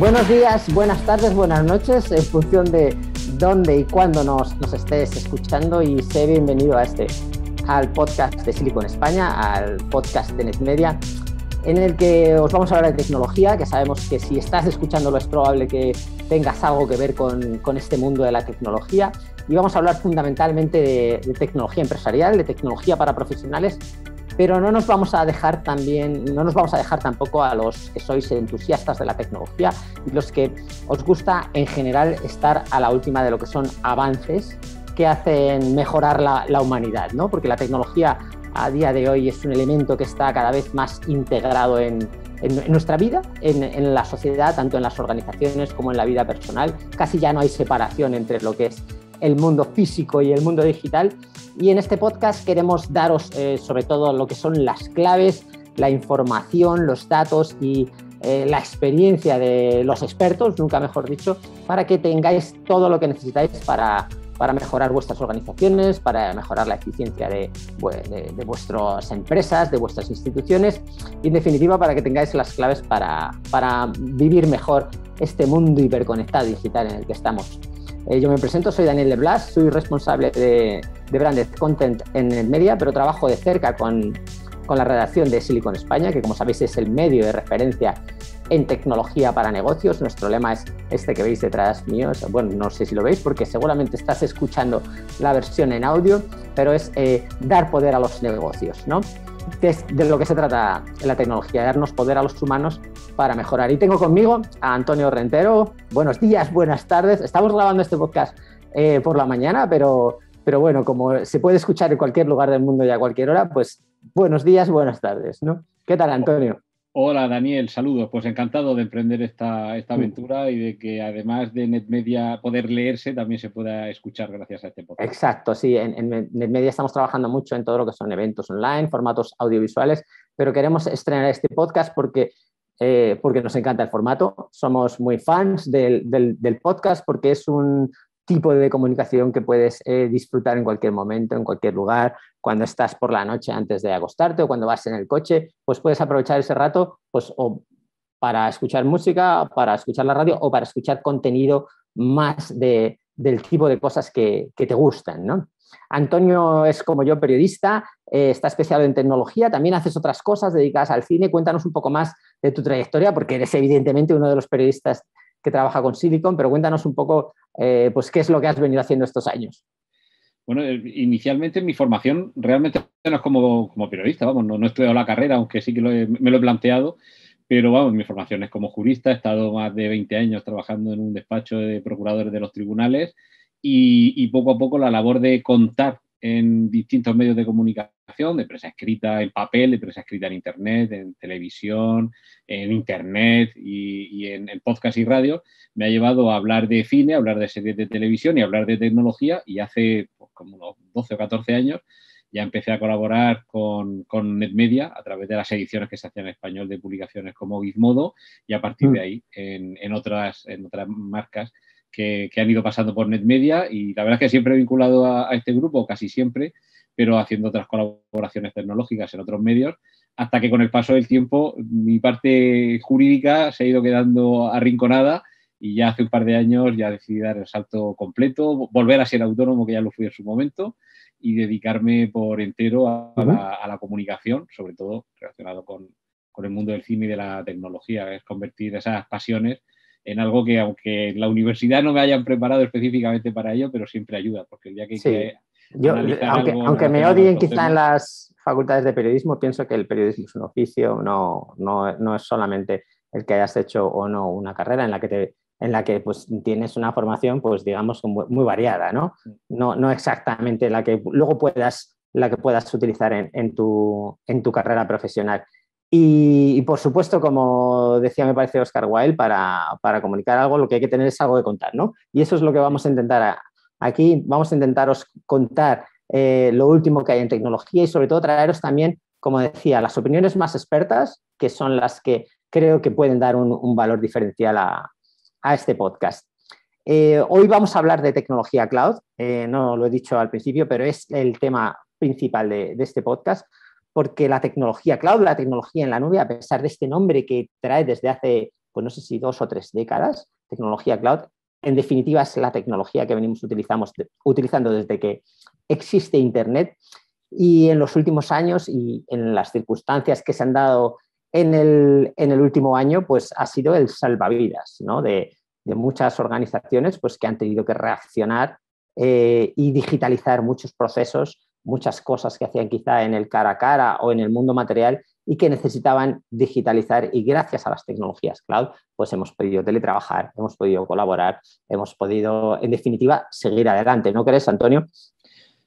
Buenos días, buenas tardes, buenas noches, en función de dónde y cuándo nos estés escuchando, y sé bienvenido al podcast de Silicon España, al podcast de NetMedia, en el que os vamos a hablar de tecnología, que sabemos que si estás escuchándolo es probable que tengas algo que ver con este mundo de la tecnología, y vamos a hablar fundamentalmente de tecnología empresarial, de tecnología para profesionales. Pero no nos vamos a dejar tampoco a los que sois entusiastas de la tecnología y los que os gusta en general estar a la última de lo que son avances que hacen mejorar la humanidad, ¿no? Porque la tecnología a día de hoy es un elemento que está cada vez más integrado en nuestra vida, en la sociedad, tanto en las organizaciones como en la vida personal. Casi ya no hay separación entre lo que es el mundo físico y el mundo digital. Y en este podcast queremos daros sobre todo lo que son las claves, la información, los datos y la experiencia de los expertos, nunca mejor dicho, para que tengáis todo lo que necesitáis para mejorar vuestras organizaciones, para mejorar la eficiencia de vuestras empresas, de vuestras instituciones y, en definitiva, para que tengáis las claves para vivir mejor este mundo hiperconectado digital en el que estamos. Yo me presento, soy Daniel de Blas, soy responsable de Branded Content en NetMedia, pero trabajo de cerca con la redacción de Silicon España, que, como sabéis, es el medio de referencia en tecnología para negocios. Nuestro lema es este que veis detrás mío. Bueno, no sé si lo veis porque seguramente estás escuchando la versión en audio, pero es dar poder a los negocios, ¿no? Que es de lo que se trata la tecnología, darnos poder a los humanos para mejorar. Y tengo conmigo a Antonio Rentero. Buenos días, buenas tardes. Estamos grabando este podcast por la mañana, pero bueno, como se puede escuchar en cualquier lugar del mundo y a cualquier hora, pues buenos días, buenas tardes, ¿no? ¿Qué tal, Antonio? Hola, Daniel, saludos. Pues encantado de emprender esta aventura y de que, además de NetMedia poder leerse, también se pueda escuchar gracias a este podcast. Exacto, sí. En NetMedia estamos trabajando mucho en todo lo que son eventos online, formatos audiovisuales, pero queremos estrenar este podcast porque nos encanta el formato. Somos muy fans del podcast porque es un tipo de comunicación que puedes disfrutar en cualquier momento, en cualquier lugar. Cuando estás por la noche antes de acostarte o cuando vas en el coche, pues puedes aprovechar ese rato pues, o para escuchar música, para escuchar la radio o para escuchar contenido más del tipo de cosas que te gustan, ¿no? Antonio es, como yo, periodista, está especializado en tecnología, también haces otras cosas dedicadas al cine. Cuéntanos un poco más de tu trayectoria, porque eres evidentemente uno de los periodistas que trabaja con Silicon, pero cuéntanos un poco pues, qué es lo que has venido haciendo estos años. Bueno, inicialmente mi formación realmente no es como periodista, vamos, no he estudiado la carrera, aunque sí que me lo he planteado, pero vamos, mi formación es como jurista. He estado más de 20 años trabajando en un despacho de procuradores de los tribunales y poco a poco la labor de contar en distintos medios de comunicación, de prensa escrita en papel, de prensa escrita en internet, en televisión, en internet y en podcast y radio, me ha llevado a hablar de cine, a hablar de series de televisión y a hablar de tecnología. Y hace pues, como unos 12 o 14 años ya empecé a colaborar con NetMedia a través de las ediciones que se hacían en español de publicaciones como Gizmodo, y a partir de ahí en otras marcas que han ido pasando por NetMedia. Y la verdad es que siempre he vinculado a este grupo, casi siempre, pero haciendo otras colaboraciones tecnológicas en otros medios, hasta que con el paso del tiempo mi parte jurídica se ha ido quedando arrinconada y ya hace un par de años ya decidí dar el salto completo, volver a ser autónomo, que ya lo fui en su momento, y dedicarme por entero a la comunicación, sobre todo relacionado con el mundo del cine y de la tecnología. Es convertir esas pasiones en algo que, aunque en la universidad no me hayan preparado específicamente para ello, pero siempre ayuda, porque el día que hay que analizar aunque me odien quizá en las facultades de periodismo, pienso que el periodismo es un oficio, no es solamente el que hayas hecho o no una carrera en la que pues, tienes una formación, pues digamos, muy variada, ¿no? No exactamente la que luego puedas utilizar en tu carrera profesional. Y por supuesto, como decía, me parece Oscar Wilde, para comunicar algo, lo que hay que tener es algo de contar, ¿no? Y eso es lo que vamos a intentar aquí. Vamos a intentaros contar lo último que hay en tecnología y, sobre todo, traeros también, como decía, las opiniones más expertas, que son las que creo que pueden dar un valor diferencial a este podcast. Hoy vamos a hablar de tecnología cloud. No lo he dicho al principio, pero es el tema principal de este podcast, porque la tecnología cloud, la tecnología en la nube, a pesar de este nombre que trae desde hace pues no sé si 2 o 3 décadas, tecnología cloud. En definitiva, es la tecnología que venimos utilizando desde que existe Internet, y en los últimos años y en las circunstancias que se han dado en el último año, pues ha sido el salvavidas, ¿no? de muchas organizaciones pues, que han tenido que reaccionar y digitalizar muchos procesos, muchas cosas que hacían quizá en el cara a cara o en el mundo material y que necesitaban digitalizar, y gracias a las tecnologías cloud pues hemos podido teletrabajar, hemos podido colaborar, hemos podido, en definitiva, seguir adelante. ¿No crees, Antonio?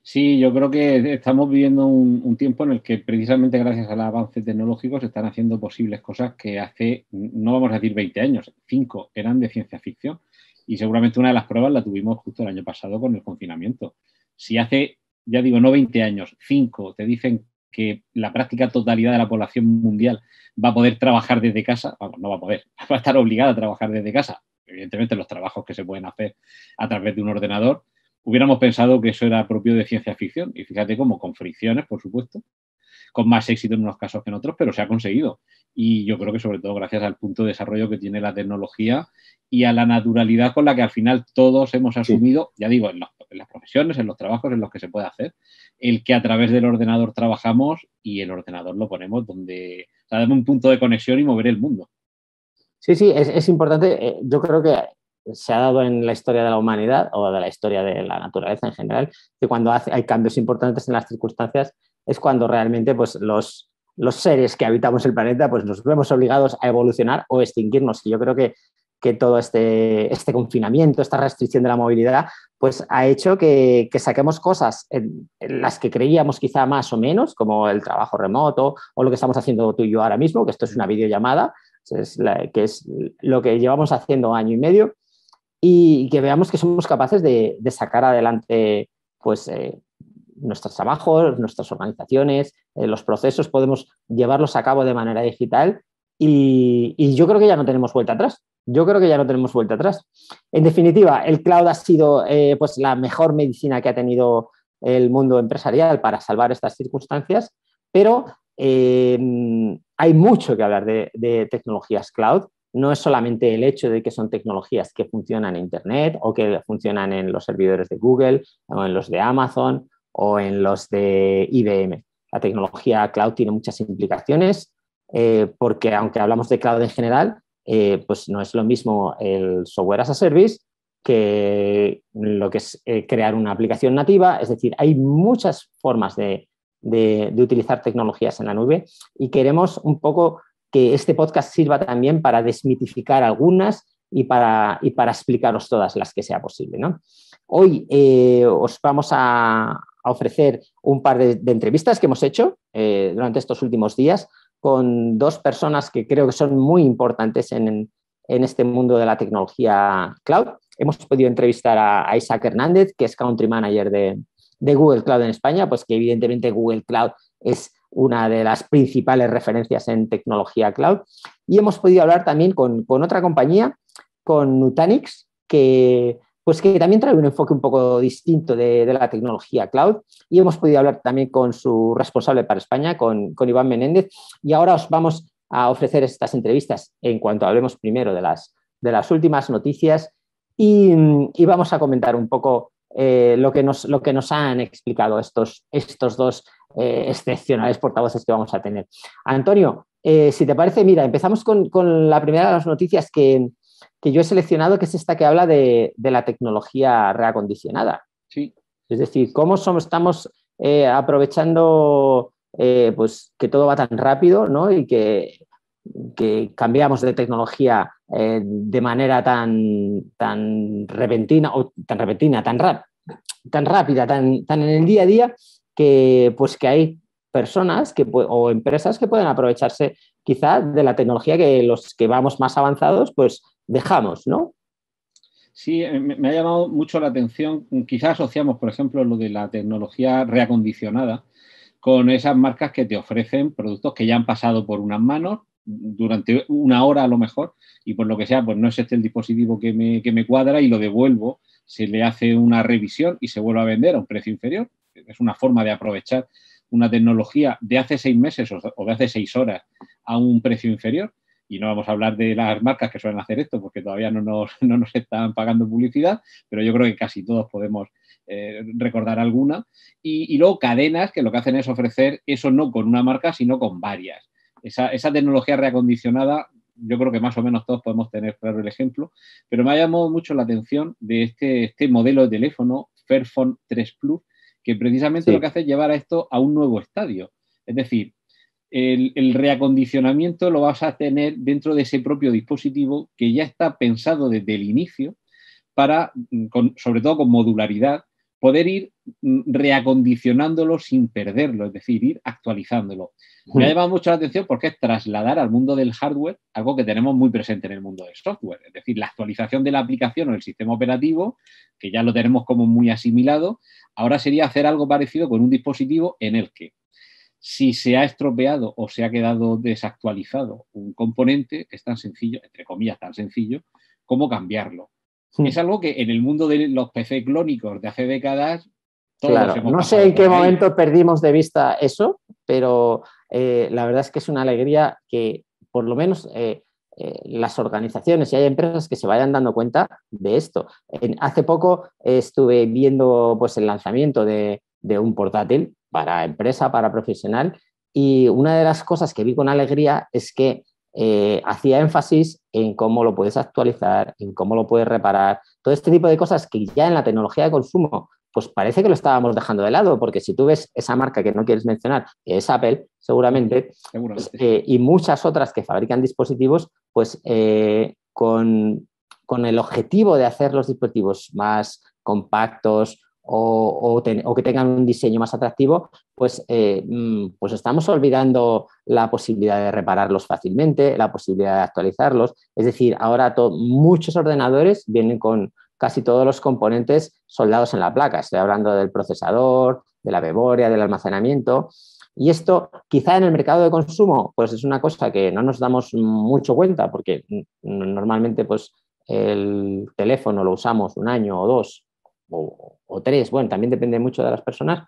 Sí, yo creo que estamos viviendo un tiempo en el que precisamente gracias al avance tecnológico se están haciendo posibles cosas que hace, no vamos a decir 20 años, 5 eran de ciencia ficción. Y seguramente una de las pruebas la tuvimos justo el año pasado con el confinamiento. Si hace, ya digo, no 20 años, 5 te dicen que la práctica totalidad de la población mundial va a poder trabajar desde casa, vamos, no va a poder, va a estar obligada a trabajar desde casa. Evidentemente los trabajos que se pueden hacer a través de un ordenador, hubiéramos pensado que eso era propio de ciencia ficción, y fíjate cómo, con fricciones, por supuesto, con más éxito en unos casos que en otros, pero se ha conseguido. Y yo creo que sobre todo gracias al punto de desarrollo que tiene la tecnología y a la naturalidad con la que al final todos hemos asumido, ya digo, en las profesiones, en los trabajos en los que se puede hacer, el que a través del ordenador trabajamos y el ordenador lo ponemos donde, o sea, dame un punto de conexión y mover el mundo. Sí, sí, es importante. Yo creo que se ha dado en la historia de la humanidad o de la historia de la naturaleza en general, que cuando hay cambios importantes en las circunstancias es cuando realmente pues, los seres que habitamos el planeta pues, nos vemos obligados a evolucionar o extinguirnos. Y yo creo que todo este confinamiento, esta restricción de la movilidad, pues ha hecho que saquemos cosas en las que creíamos quizá más o menos, como el trabajo remoto o lo que estamos haciendo tú y yo ahora mismo, que esto es una videollamada, que es lo que llevamos haciendo año y medio, y que veamos que somos capaces de sacar adelante pues, nuestros trabajos, nuestras organizaciones, los procesos, podemos llevarlos a cabo de manera digital, y yo creo que ya no tenemos vuelta atrás. Yo creo que ya no tenemos vuelta atrás. En definitiva, el cloud ha sido pues la mejor medicina que ha tenido el mundo empresarial para salvar estas circunstancias, pero hay mucho que hablar de tecnologías cloud. No es solamente el hecho de que son tecnologías que funcionan en Internet o que funcionan en los servidores de Google o en los de Amazon o en los de IBM. La tecnología cloud tiene muchas implicaciones porque aunque hablamos de cloud en general, pues no es lo mismo el software as a service que lo que es crear una aplicación nativa. Es decir, hay muchas formas de utilizar tecnologías en la nube, y queremos un poco que este podcast sirva también para desmitificar algunas y para explicaros todas las que sea posible, ¿no? Hoy os vamos a ofrecer un par de entrevistas que hemos hecho durante estos últimos días con 2 personas que creo que son muy importantes en este mundo de la tecnología cloud. Hemos podido entrevistar a Isaac Hernández, que es Country Manager de Google Cloud en España, pues que evidentemente Google Cloud es una de las principales referencias en tecnología cloud. Y hemos podido hablar también con otra compañía, con Nutanix, que también trae un enfoque un poco distinto de la tecnología cloud. Y hemos podido hablar también con su responsable para España, con Iván Menéndez. Y ahora os vamos a ofrecer estas entrevistas en cuanto hablemos primero de las últimas noticias y vamos a comentar un poco lo que nos han explicado estos 2 excepcionales portavoces que vamos a tener. Antonio, si te parece, mira, empezamos con la primera de las noticias que yo he seleccionado, que es esta que habla de la tecnología reacondicionada. Sí. Es decir, cómo estamos aprovechando pues que todo va tan rápido, ¿no? Y que cambiamos de tecnología de manera tan repentina, tan rápida, tan en el día a día, que hay personas o empresas que pueden aprovecharse quizá de la tecnología que los que vamos más avanzados pues dejamos, ¿no? Sí, me ha llamado mucho la atención. Quizás asociamos, por ejemplo, lo de la tecnología reacondicionada con esas marcas que te ofrecen productos que ya han pasado por unas manos durante una hora a lo mejor, y por lo que sea, pues no es el dispositivo que me cuadra y lo devuelvo, se le hace una revisión y se vuelve a vender a un precio inferior. Es una forma de aprovechar una tecnología de hace 6 meses o de hace 6 horas a un precio inferior. y no vamos a hablar de las marcas que suelen hacer esto porque todavía no nos están pagando publicidad, pero yo creo que casi todos podemos recordar alguna. Y luego cadenas que lo que hacen es ofrecer eso no con una marca, sino con varias. Esa tecnología reacondicionada, yo creo que más o menos todos podemos tener claro el ejemplo, pero me ha llamado mucho la atención de este modelo de teléfono, Fairphone 3 Plus, que precisamente lo que hace es llevar a esto a un nuevo estadio. Es decir, el reacondicionamiento lo vas a tener dentro de ese propio dispositivo que ya está pensado desde el inicio para, sobre todo con modularidad, poder ir reacondicionándolo sin perderlo, es decir, ir actualizándolo. Me ha llamado mucho la atención porque es trasladar al mundo del hardware algo que tenemos muy presente en el mundo del software, es decir, la actualización de la aplicación o el sistema operativo, que ya lo tenemos como muy asimilado, ahora sería hacer algo parecido con un dispositivo en el que si se ha estropeado o se ha quedado desactualizado un componente, es tan sencillo, entre comillas, tan sencillo, como cambiarlo. Es algo que en el mundo de los PC clónicos de hace décadas, todos hemos no pasado sé en qué por ahí. momento perdimos de vista eso, pero la verdad es que es una alegría que por lo menos las organizaciones y hay empresas que se vayan dando cuenta de esto. Hace poco estuve viendo pues, el lanzamiento de un portátil para empresa, para profesional, y una de las cosas que vi con alegría es que hacía énfasis en cómo lo puedes actualizar, en cómo lo puedes reparar, todo este tipo de cosas que ya en la tecnología de consumo pues parece que lo estábamos dejando de lado, porque si tú ves esa marca que no quieres mencionar, que es Apple, seguramente. Pues, y muchas otras que fabrican dispositivos, pues con el objetivo de hacer los dispositivos más compactos o que tengan un diseño más atractivo, pues estamos olvidando la posibilidad de repararlos fácilmente, la posibilidad de actualizarlos. Es decir, ahora muchos ordenadores vienen con casi todos los componentes soldados en la placa. Estoy hablando del procesador, de la memoria, del almacenamiento. Y esto quizá en el mercado de consumo pues es una cosa que no nos damos mucho cuenta porque normalmente pues el teléfono lo usamos un año o dos o tres, bueno, también depende mucho de las personas,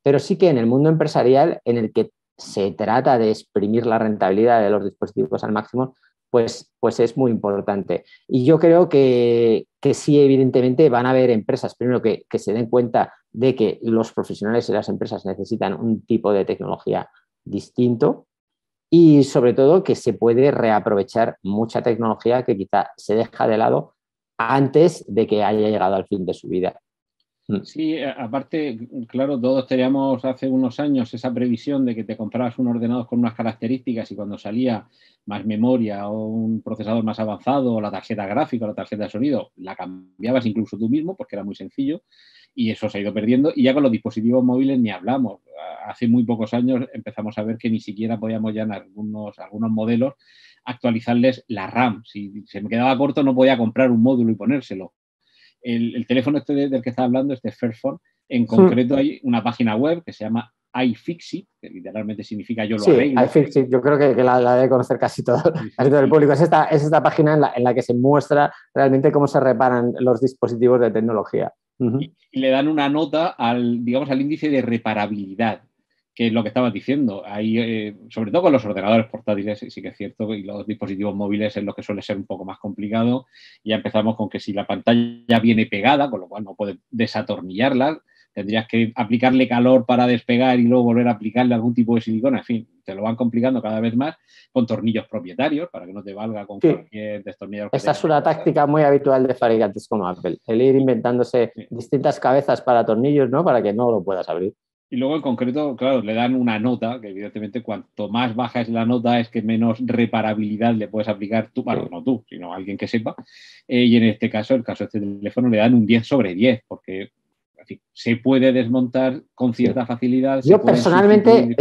pero sí que en el mundo empresarial en el que se trata de exprimir la rentabilidad de los dispositivos al máximo, pues es muy importante. Y yo creo que sí, evidentemente, van a haber empresas, primero, que se den cuenta de que los profesionales y las empresas necesitan un tipo de tecnología distinto y, sobre todo, que se puede reaprovechar mucha tecnología que quizá se deja de lado antes de que haya llegado al fin de su vida. Sí, aparte, claro, todos teníamos hace unos años esa previsión de que te comprabas un ordenador con unas características y cuando salía más memoria o un procesador más avanzado o la tarjeta gráfica o la tarjeta de sonido, la cambiabas incluso tú mismo porque era muy sencillo y eso se ha ido perdiendo. Y ya con los dispositivos móviles ni hablamos. Hace muy pocos años empezamos a ver que ni siquiera podíamos ya en algunos modelos actualizarles la RAM. Si se me quedaba corto no podía comprar un módulo y ponérselo. El teléfono del que está hablando, este Fairphone, en concreto hay una página web que se llama iFixit, que literalmente significa yo lo arreglo. iFixit, yo creo que la debe conocer casi todo el público. Es esta página en la que se muestra realmente cómo se reparan los dispositivos de tecnología. Y le dan una nota al índice de reparabilidad, que es lo que estabas diciendo. Ahí, sobre todo con los ordenadores portátiles, sí que es cierto, y los dispositivos móviles es lo que suele ser un poco más complicado. Ya empezamos con que si la pantalla viene pegada, con lo cual no puedes desatornillarla, tendrías que aplicarle calor para despegar y luego volver a aplicarle algún tipo de silicona. En fin, te lo van complicando cada vez más con tornillos propietarios para que no te valga con cualquier destornillador. Esta es una táctica muy habitual de fabricantes como Apple, el ir inventándose distintas cabezas para tornillos, ¿no? Para que no lo puedas abrir. Y luego, en concreto, claro, le dan una nota, que evidentemente cuanto más baja es la nota es que menos reparabilidad le puedes aplicar tú, bueno, no tú, sino alguien que sepa. Y en este caso, el caso de este teléfono, le dan un 10/10, porque en fin, se puede desmontar con cierta facilidad. Yo personalmente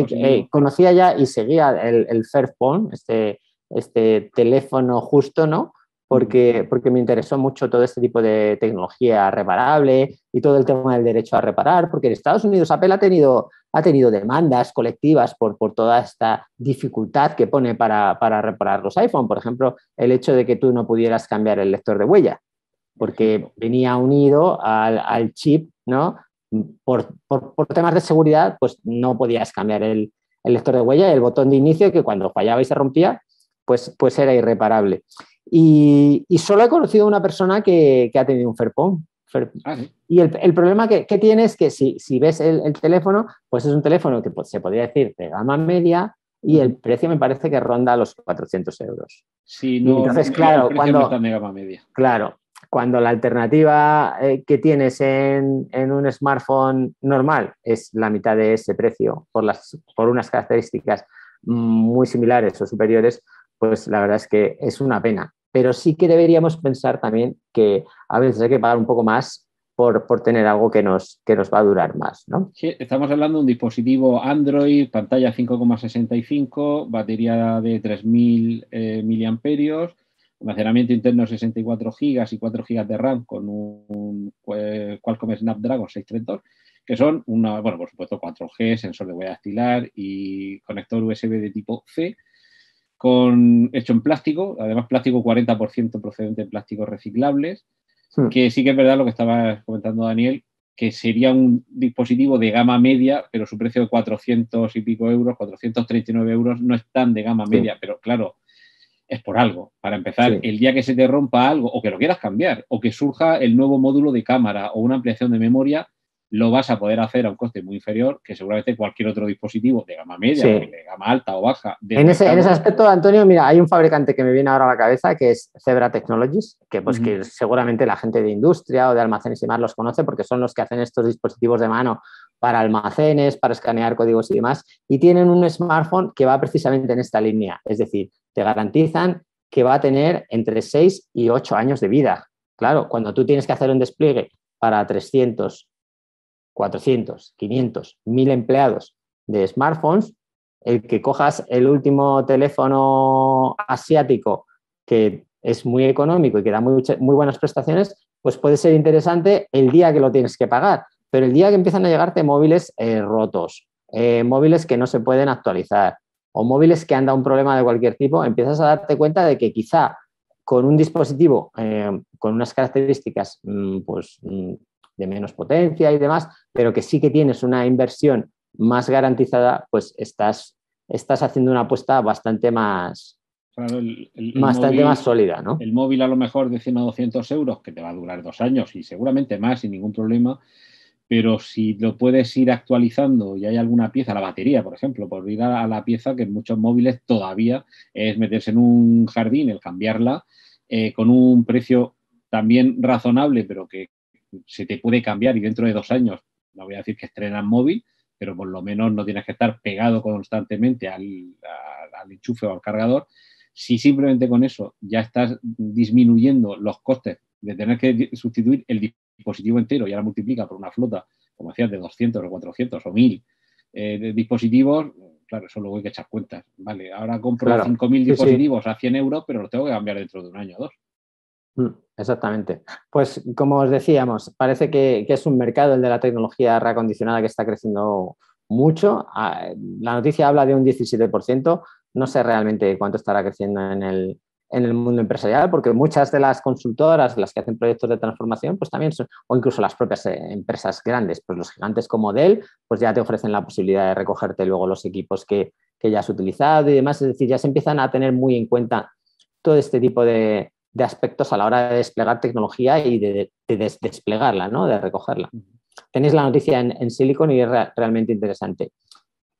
conocía ya y seguía el Fairphone, este teléfono justo, ¿no? Porque me interesó mucho todo este tipo de tecnología reparable y todo el tema del derecho a reparar, porque en Estados Unidos Apple ha tenido demandas colectivas por toda esta dificultad que pone para reparar los iPhone. Por ejemplo, el hecho de que tú no pudieras cambiar el lector de huella, porque venía unido al chip, ¿no? Por temas de seguridad, pues no podías cambiar el lector de huella y el botón de inicio, que cuando fallaba y se rompía, pues era irreparable. Y solo he conocido a una persona que ha tenido un Fairphone. Sí. Y el problema que tiene es que si ves el teléfono, pues es un teléfono que se podría decir de gama media y el precio me parece que ronda los 400 euros. Sí, Y entonces, claro, el precio no está de gama media. Claro, cuando la alternativa que tienes en un smartphone normal es la mitad de ese precio por unas características muy similares o superiores, pues la verdad es que es una pena. Pero sí que deberíamos pensar también que a veces hay que pagar un poco más por tener algo que nos va a durar más, ¿no? Sí, estamos hablando de un dispositivo Android, pantalla 5,65, batería de 3.000 miliamperios, almacenamiento interno 64 gigas y 4 gigas de RAM con un Qualcomm Snapdragon 632, que son por supuesto 4G, sensor de huella dactilar y conector USB de tipo C, hecho en plástico, además plástico 40% procedente de plásticos reciclables, que sí que es verdad lo que estaba comentando Daniel, que sería un dispositivo de gama media, pero su precio de 400 y pico euros, 439 euros, no es tan de gama media, pero claro, es por algo. Para empezar, el día que se te rompa algo o que lo quieras cambiar o que surja el nuevo módulo de cámara o una ampliación de memoria, lo vas a poder hacer a un coste muy inferior que seguramente cualquier otro dispositivo de gama media, de gama alta o baja. En ese aspecto, Antonio, mira, hay un fabricante que me viene ahora a la cabeza que es Zebra Technologies, que seguramente la gente de industria o de almacenes y más los conoce porque son los que hacen estos dispositivos de mano para almacenes, para escanear códigos y demás, y tienen un smartphone que va precisamente en esta línea, es decir, te garantizan que va a tener entre 6 y 8 años de vida. Claro, cuando tú tienes que hacer un despliegue para 300, 400, 500, 1000 empleados de smartphones, el que cojas el último teléfono asiático que es muy económico y que da muy buenas prestaciones, pues puede ser interesante el día que lo tienes que pagar. Pero el día que empiezan a llegarte móviles rotos, móviles que no se pueden actualizar o móviles que han dado un problema de cualquier tipo, empiezas a darte cuenta de que quizá con un dispositivo con unas características de menos potencia y demás, pero que sí que tienes una inversión más garantizada, pues estás haciendo una apuesta bastante más, claro, más sólida, ¿no? El móvil a lo mejor de 100 o 200 euros, que te va a durar 2 años y seguramente más sin ningún problema, pero si lo puedes ir actualizando y hay alguna pieza, la batería, por ejemplo, por ir a la pieza que en muchos móviles todavía es meterse en un jardín, el cambiarla, con un precio también razonable, pero que se te puede cambiar y dentro de 2 años, no voy a decir que estrenan móvil, pero por lo menos no tienes que estar pegado constantemente al enchufe o al cargador. Si simplemente con eso ya estás disminuyendo los costes de tener que sustituir el dispositivo entero y ahora multiplica por una flota, como decías, de 200 o 400 o 1000 de dispositivos, claro, eso luego hay que echar cuentas. Vale, ahora compro 5.000 dispositivos a 100 euros, pero los tengo que cambiar dentro de un año o dos. Exactamente. Pues como os decíamos, parece que es un mercado el de la tecnología reacondicionada que está creciendo mucho. La noticia habla de un 17%. No sé realmente cuánto estará creciendo en el mundo empresarial, porque muchas de las consultoras, las que hacen proyectos de transformación, pues también son, o incluso las propias empresas grandes, pues los gigantes como Dell, pues ya te ofrecen la posibilidad de recogerte luego los equipos que ya has utilizado y demás. Es decir, ya se empiezan a tener muy en cuenta todo este tipo de aspectos a la hora de desplegar tecnología y de desplegarla, ¿no? De recogerla. Tenéis la noticia en Silicon y es realmente interesante.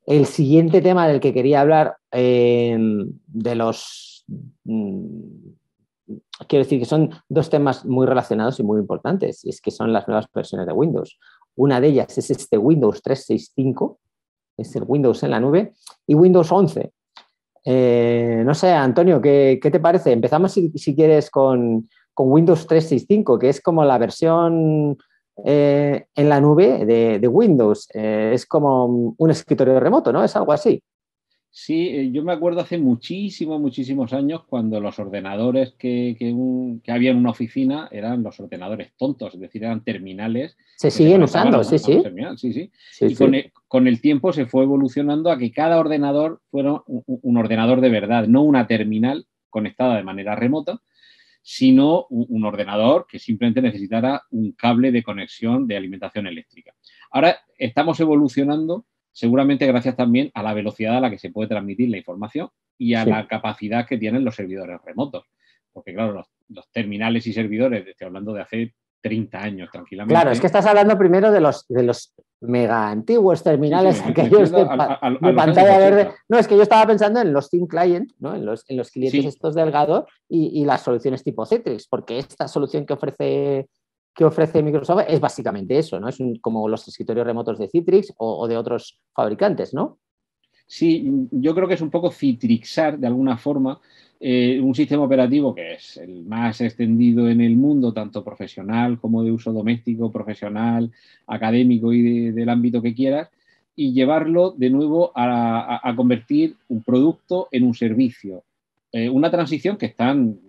El siguiente tema del que quería hablar, de los... quiero decir que son dos temas muy relacionados y muy importantes, y es que son las nuevas versiones de Windows. Una de ellas es este Windows 365, es el Windows en la nube, y Windows 11. No sé, Antonio, ¿qué te parece? Empezamos, si quieres, con Windows 365, que es como la versión en la nube de Windows. Es como un escritorio remoto, ¿no? Es algo así. Sí, yo me acuerdo hace muchísimos años cuando los ordenadores que había en una oficina eran los ordenadores tontos, es decir, eran terminales. Se siguen usando, sí. Y con el tiempo se fue evolucionando a que cada ordenador fuera un ordenador de verdad, no una terminal conectada de manera remota, sino un ordenador que simplemente necesitara un cable de conexión de alimentación eléctrica. Ahora estamos evolucionando, seguramente gracias también a la velocidad a la que se puede transmitir la información, y a Sí. la capacidad que tienen los servidores remotos. Porque claro, los terminales y servidores, estoy hablando de hace 30 años tranquilamente. Claro, es que estás hablando primero de los mega antiguos terminales, Sí, aquellos de pantalla verde. No, es que yo estaba pensando en los Thin Client, ¿no? en los clientes estos delgados y las soluciones tipo Citrix, porque esta solución que ofrece Microsoft es básicamente eso, ¿no? Es como los escritorios remotos de Citrix o de otros fabricantes, ¿no? Sí, yo creo que es un poco citrixar de alguna forma un sistema operativo que es el más extendido en el mundo, tanto profesional como de uso doméstico, profesional, académico y del ámbito que quieras, y llevarlo de nuevo a convertir un producto en un servicio. Una transición que están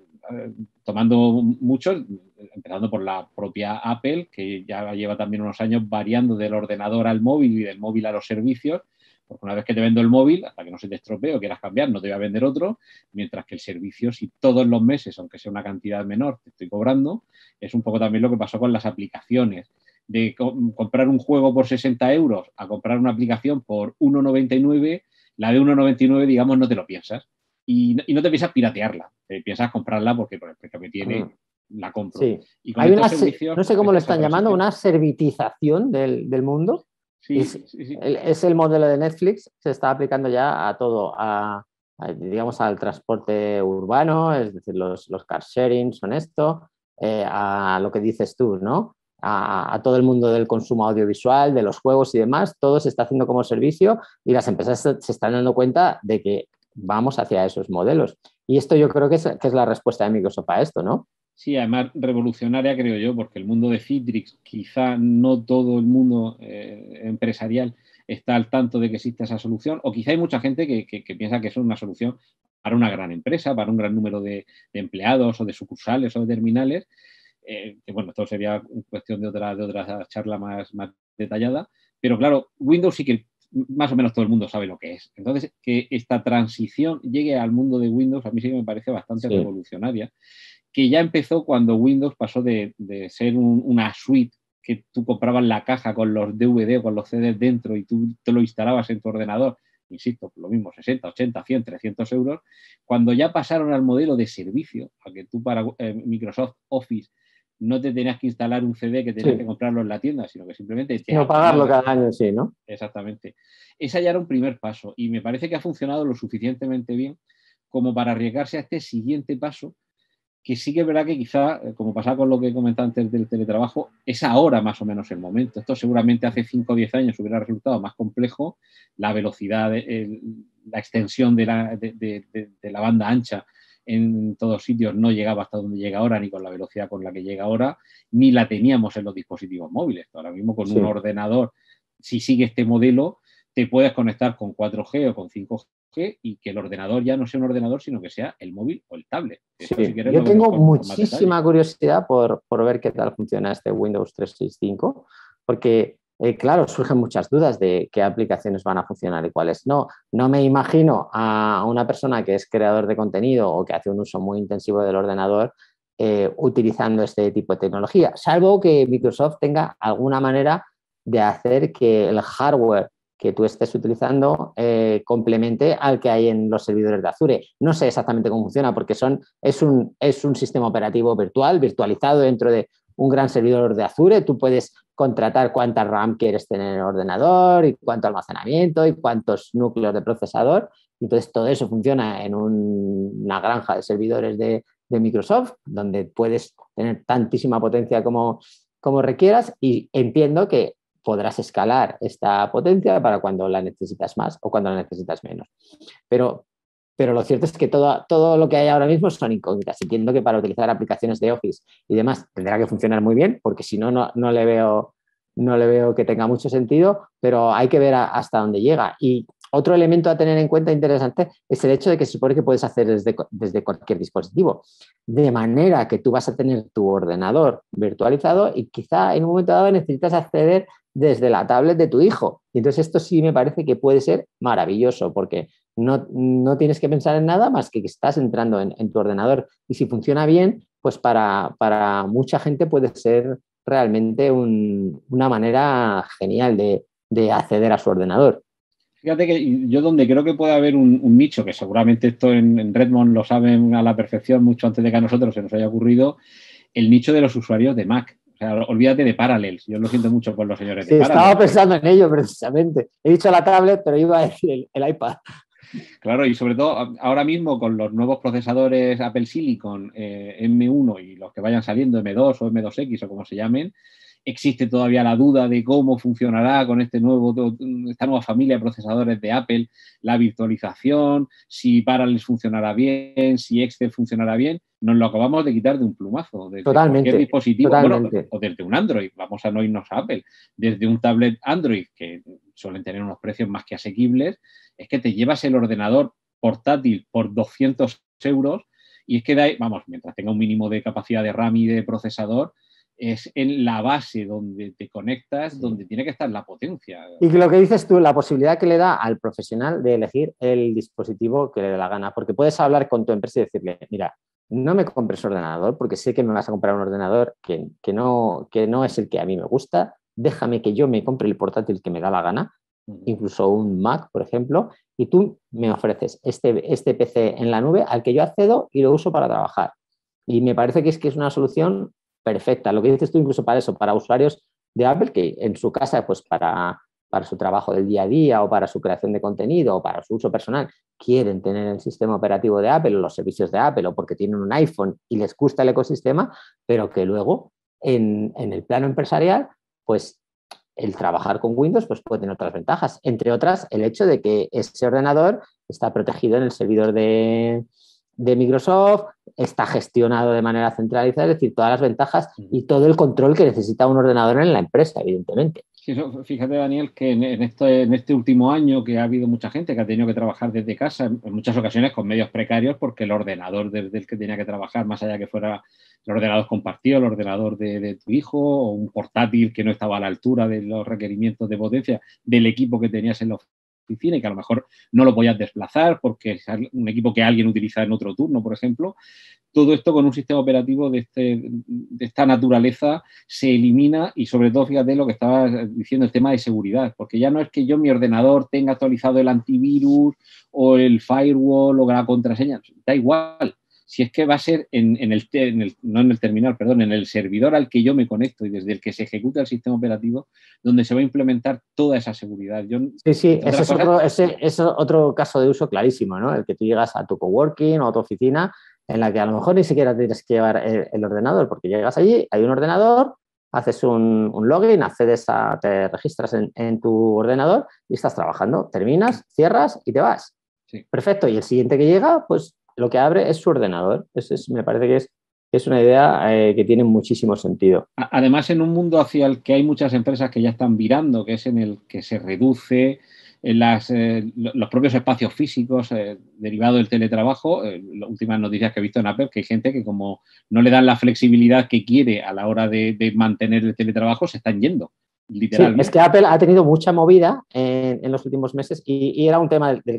tomando muchos, empezando por la propia Apple, que ya lleva también unos años variando del ordenador al móvil y del móvil a los servicios, porque una vez que te vendo el móvil, hasta que no se te estropee o quieras cambiar, no te voy a vender otro, mientras que el servicio, si todos los meses, aunque sea una cantidad menor, te estoy cobrando, es un poco también lo que pasó con las aplicaciones. De comprar un juego por 60 euros a comprar una aplicación por 1,99, la de 1,99, digamos, no te lo piensas. Y no te piensas piratearla, te piensas comprarla porque por el precio que tiene, la compro. Sí. Y con Hay estos servicios, no sé cómo lo están llamando, una servitización del mundo. Sí, es el modelo de Netflix, se está aplicando ya a todo, digamos, al transporte urbano, es decir, los car sharing son esto, a lo que dices tú, ¿no? A todo el mundo del consumo audiovisual, de los juegos y demás, todo se está haciendo como servicio y las empresas se están dando cuenta de que vamos hacia esos modelos. Y esto yo creo que es la respuesta de Microsoft a esto, ¿no? Sí, además revolucionaria creo yo, porque el mundo de Citrix, quizá no todo el mundo empresarial está al tanto de que existe esa solución, o quizá hay mucha gente que piensa que es una solución para una gran empresa, para un gran número de empleados o de sucursales o de terminales, que bueno, esto sería cuestión de otra charla más detallada, pero claro, Windows sí que más o menos todo el mundo sabe lo que es. Entonces, que esta transición llegue al mundo de Windows a mí sí que me parece bastante revolucionaria, que ya empezó cuando Windows pasó de ser una suite que tú comprabas la caja con los DVD o con los CDs dentro y tú te lo instalabas en tu ordenador, insisto, lo mismo, 60, 80, 100, 300 euros, cuando ya pasaron al modelo de servicio, a que tú para Microsoft Office no te tenías que instalar un CD que tenías que comprarlo en la tienda, sino que simplemente te no pagarlo cada año, sí, ¿no? Exactamente. Ese ya era un primer paso y me parece que ha funcionado lo suficientemente bien como para arriesgarse a este siguiente paso, que sí que es verdad que quizá, como pasaba con lo que comentaba antes del teletrabajo, es ahora más o menos el momento. Esto seguramente hace 5 o 10 años hubiera resultado más complejo, la velocidad, la extensión de la banda ancha en todos sitios no llegaba hasta donde llega ahora, ni con la velocidad con la que llega ahora, ni la teníamos en los dispositivos móviles. Ahora mismo con un ordenador, si sigue este modelo, te puedes conectar con 4G o con 5G y que el ordenador ya no sea un ordenador, sino que sea el móvil o el tablet. Esto, si yo tengo muchísima curiosidad por ver qué tal funciona este Windows 365, porque, claro, surgen muchas dudas de qué aplicaciones van a funcionar y cuáles no. No me imagino a una persona que es creador de contenido o que hace un uso muy intensivo del ordenador utilizando este tipo de tecnología, salvo que Microsoft tenga alguna manera de hacer que el hardware que tú estés utilizando complemente al que hay en los servidores de Azure. No sé exactamente cómo funciona porque es un sistema operativo virtualizado dentro de un gran servidor de Azure. Tú puedes contratar cuánta RAM quieres tener en el ordenador y cuánto almacenamiento y cuántos núcleos de procesador. Entonces, todo eso funciona en una granja de servidores de Microsoft, donde puedes tener tantísima potencia como requieras, y entiendo que podrás escalar esta potencia para cuando la necesitas más o cuando la necesitas menos. Pero lo cierto es que todo lo que hay ahora mismo son incógnitas. Entiendo que para utilizar aplicaciones de Office y demás tendrá que funcionar muy bien, porque si no, no le veo que tenga mucho sentido, pero hay que ver hasta dónde llega. Y otro elemento a tener en cuenta interesante es el hecho de que se supone que puedes hacer desde cualquier dispositivo, de manera que tú vas a tener tu ordenador virtualizado y quizá en un momento dado necesitas acceder desde la tablet de tu hijo. Y entonces esto sí me parece que puede ser maravilloso, porque no tienes que pensar en nada más que estás entrando en tu ordenador. Y si funciona bien, pues para mucha gente puede ser realmente una manera genial de acceder a su ordenador. Fíjate que yo donde creo que puede haber un nicho, que seguramente esto en Redmond lo saben a la perfección mucho antes de que a nosotros se nos haya ocurrido, el nicho de los usuarios de Mac. O sea, olvídate de Parallels. Yo lo siento mucho por los señores Sí, de Parallels. estaba pensando en ello precisamente. He dicho la tablet, pero iba a decir el iPad. Claro, y sobre todo ahora mismo con los nuevos procesadores Apple Silicon M1 y los que vayan saliendo M2 o M2X o como se llamen, existe todavía la duda de cómo funcionará con esta nueva familia de procesadores de Apple, la virtualización, si Parallels funcionará bien, si Excel funcionará bien. Nos lo acabamos de quitar de un plumazo, desde cualquier dispositivo, totalmente. bueno, o desde un Android, vamos a no irnos a Apple, desde un tablet Android, que suelen tener unos precios más que asequibles, es que te llevas el ordenador portátil por 200 euros y es que, vamos, mientras tenga un mínimo de capacidad de RAM y de procesador, es en la base donde te conectas, donde tiene que estar la potencia. Y lo que dices tú, la posibilidad que le da al profesional de elegir el dispositivo que le dé la gana, porque puedes hablar con tu empresa y decirle, mira, no me compres ordenador porque sé que me vas a comprar un ordenador que no es el que a mí me gusta, déjame que yo me compre el portátil que me da la gana, incluso un Mac, por ejemplo, y tú me ofreces este PC en la nube al que yo accedo y lo uso para trabajar. Y me parece que es una solución perfecta. Lo que dices tú incluso para eso, para usuarios de Apple que en su casa, pues para su trabajo del día a día o para su creación de contenido o para su uso personal, quieren tener el sistema operativo de Apple o los servicios de Apple o porque tienen un iPhone y les gusta el ecosistema, pero que luego en el plano empresarial, pues el trabajar con Windows pues puede tener otras ventajas, entre otras el hecho de que ese ordenador está protegido en el servidor de Microsoft, está gestionado de manera centralizada, es decir, todas las ventajas y todo el control que necesita un ordenador en la empresa, evidentemente. Sí, fíjate, Daniel, que en este último año que ha habido mucha gente que ha tenido que trabajar desde casa, en muchas ocasiones con medios precarios, porque el ordenador desde el que tenía que trabajar, más allá que fuera el ordenador compartido, el ordenador de tu hijo o un portátil que no estaba a la altura de los requerimientos de potencia del equipo que tenías en la oficina y que a lo mejor no lo podías desplazar porque es un equipo que alguien utiliza en otro turno, por ejemplo. Todo esto con un sistema operativo de esta naturaleza se elimina y sobre todo, fíjate lo que estaba diciendo, el tema de seguridad, porque ya no es que yo mi ordenador tenga actualizado el antivirus o el firewall o la contraseña, da igual. Si es que va a ser no en el terminal, perdón, en el servidor al que yo me conecto y desde el que se ejecuta el sistema operativo, donde se va a implementar toda esa seguridad. Sí, ese es otro caso de uso clarísimo, ¿no? El que tú llegas a tu coworking o a tu oficina en la que a lo mejor ni siquiera tienes que llevar el ordenador, porque llegas allí, hay un ordenador, haces un login, te registras en tu ordenador y estás trabajando. Terminas, cierras y te vas. Sí. Perfecto. Y el siguiente que llega, pues lo que abre es su ordenador. Me parece que es una idea que tiene muchísimo sentido. Además, en un mundo hacia el que hay muchas empresas que ya están virando, que es en el que se reduce los propios espacios físicos derivados del teletrabajo. Las últimas noticias que he visto en Apple, que hay gente que como no le dan la flexibilidad que quiere a la hora de mantener el teletrabajo, se están yendo, literalmente. Sí, es que Apple ha tenido mucha movida en los últimos meses y era un tema del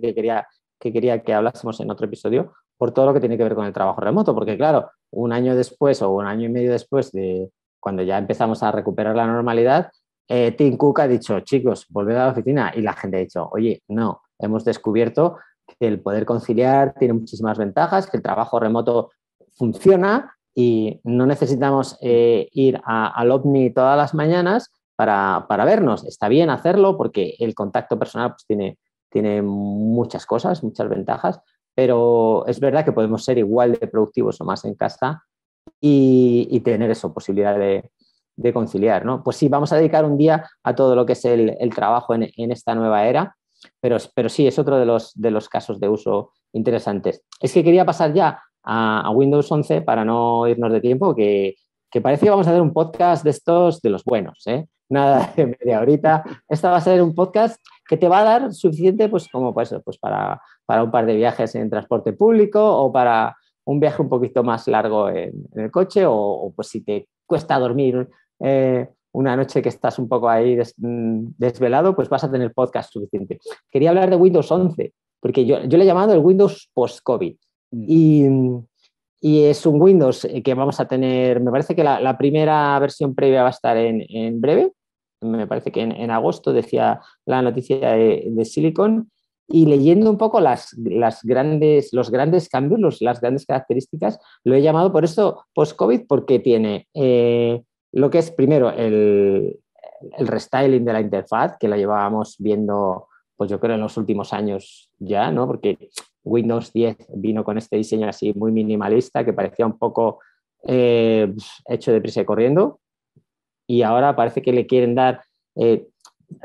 que quería que hablásemos en otro episodio por todo lo que tiene que ver con el trabajo remoto, porque claro, un año después o un año y medio después de cuando ya empezamos a recuperar la normalidad, Tim Cook ha dicho, chicos, volved a la oficina, y la gente ha dicho, oye, no, hemos descubierto que el poder conciliar tiene muchísimas ventajas, que el trabajo remoto funciona y no necesitamos ir al OVNI todas las mañanas para vernos. Está bien hacerlo porque el contacto personal pues, tiene muchas cosas, muchas ventajas, pero es verdad que podemos ser igual de productivos o más en casa y tener eso, posibilidad de conciliar, ¿no? Pues sí, vamos a dedicar un día a todo lo que es el trabajo en esta nueva era, pero sí, es otro de los casos de uso interesantes. Es que quería pasar ya a Windows 11 para no irnos de tiempo, que parece que vamos a hacer un podcast de estos de los buenos, ¿eh? Nada de media horita. Esta va a ser un podcast que te va a dar suficiente pues como pues para un par de viajes en transporte público o para un viaje un poquito más largo en el coche o pues si te cuesta dormir una noche que estás un poco ahí desvelado, pues vas a tener podcast suficiente. Quería hablar de Windows 11 porque yo le he llamado el Windows post-COVID y es un Windows que vamos a tener, me parece que la primera versión previa va a estar en breve me parece que en agosto decía la noticia de Silicon, y leyendo un poco los grandes cambios, las grandes características, lo he llamado por esto post-COVID, porque tiene lo que es primero el restyling de la interfaz, que la llevábamos viendo, pues yo creo, en los últimos años ya, ¿no? Porque Windows 10 vino con este diseño así muy minimalista, que parecía un poco hecho deprisa y corriendo, y ahora parece que le quieren dar...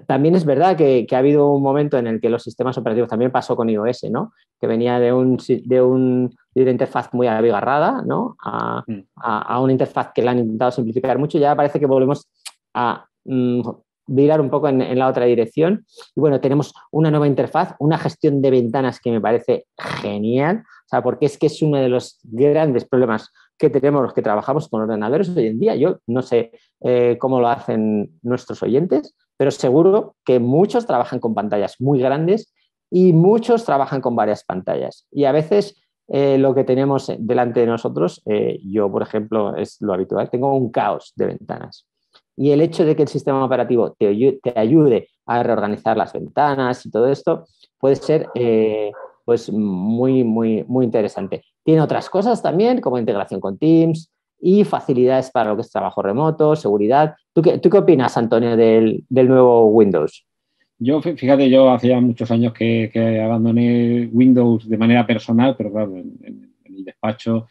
también es verdad que ha habido un momento en el que los sistemas operativos, también pasó con iOS, ¿no? Que venía de una interfaz muy abigarrada, ¿no? A una interfaz que la han intentado simplificar mucho, y ya parece que volvemos a virar un poco en la otra dirección. Y bueno, tenemos una nueva interfaz, una gestión de ventanas que me parece genial, o sea, porque es que es uno de los grandes problemas que tenemos los que trabajamos con ordenadores hoy en día. Yo no sé cómo lo hacen nuestros oyentes, pero seguro que muchos trabajan con pantallas muy grandes y muchos trabajan con varias pantallas. Y a veces lo que tenemos delante de nosotros, yo, por ejemplo, es lo habitual, tengo un caos de ventanas. Y el hecho de que el sistema operativo te ayude a reorganizar las ventanas y todo esto puede ser pues muy, muy, muy interesante. Tiene otras cosas también, como integración con Teams y facilidades para lo que es trabajo remoto, seguridad. ¿Tú qué opinas, Antonio, del nuevo Windows? Yo, fíjate, yo hacía muchos años que abandoné Windows de manera personal, pero claro, en el despacho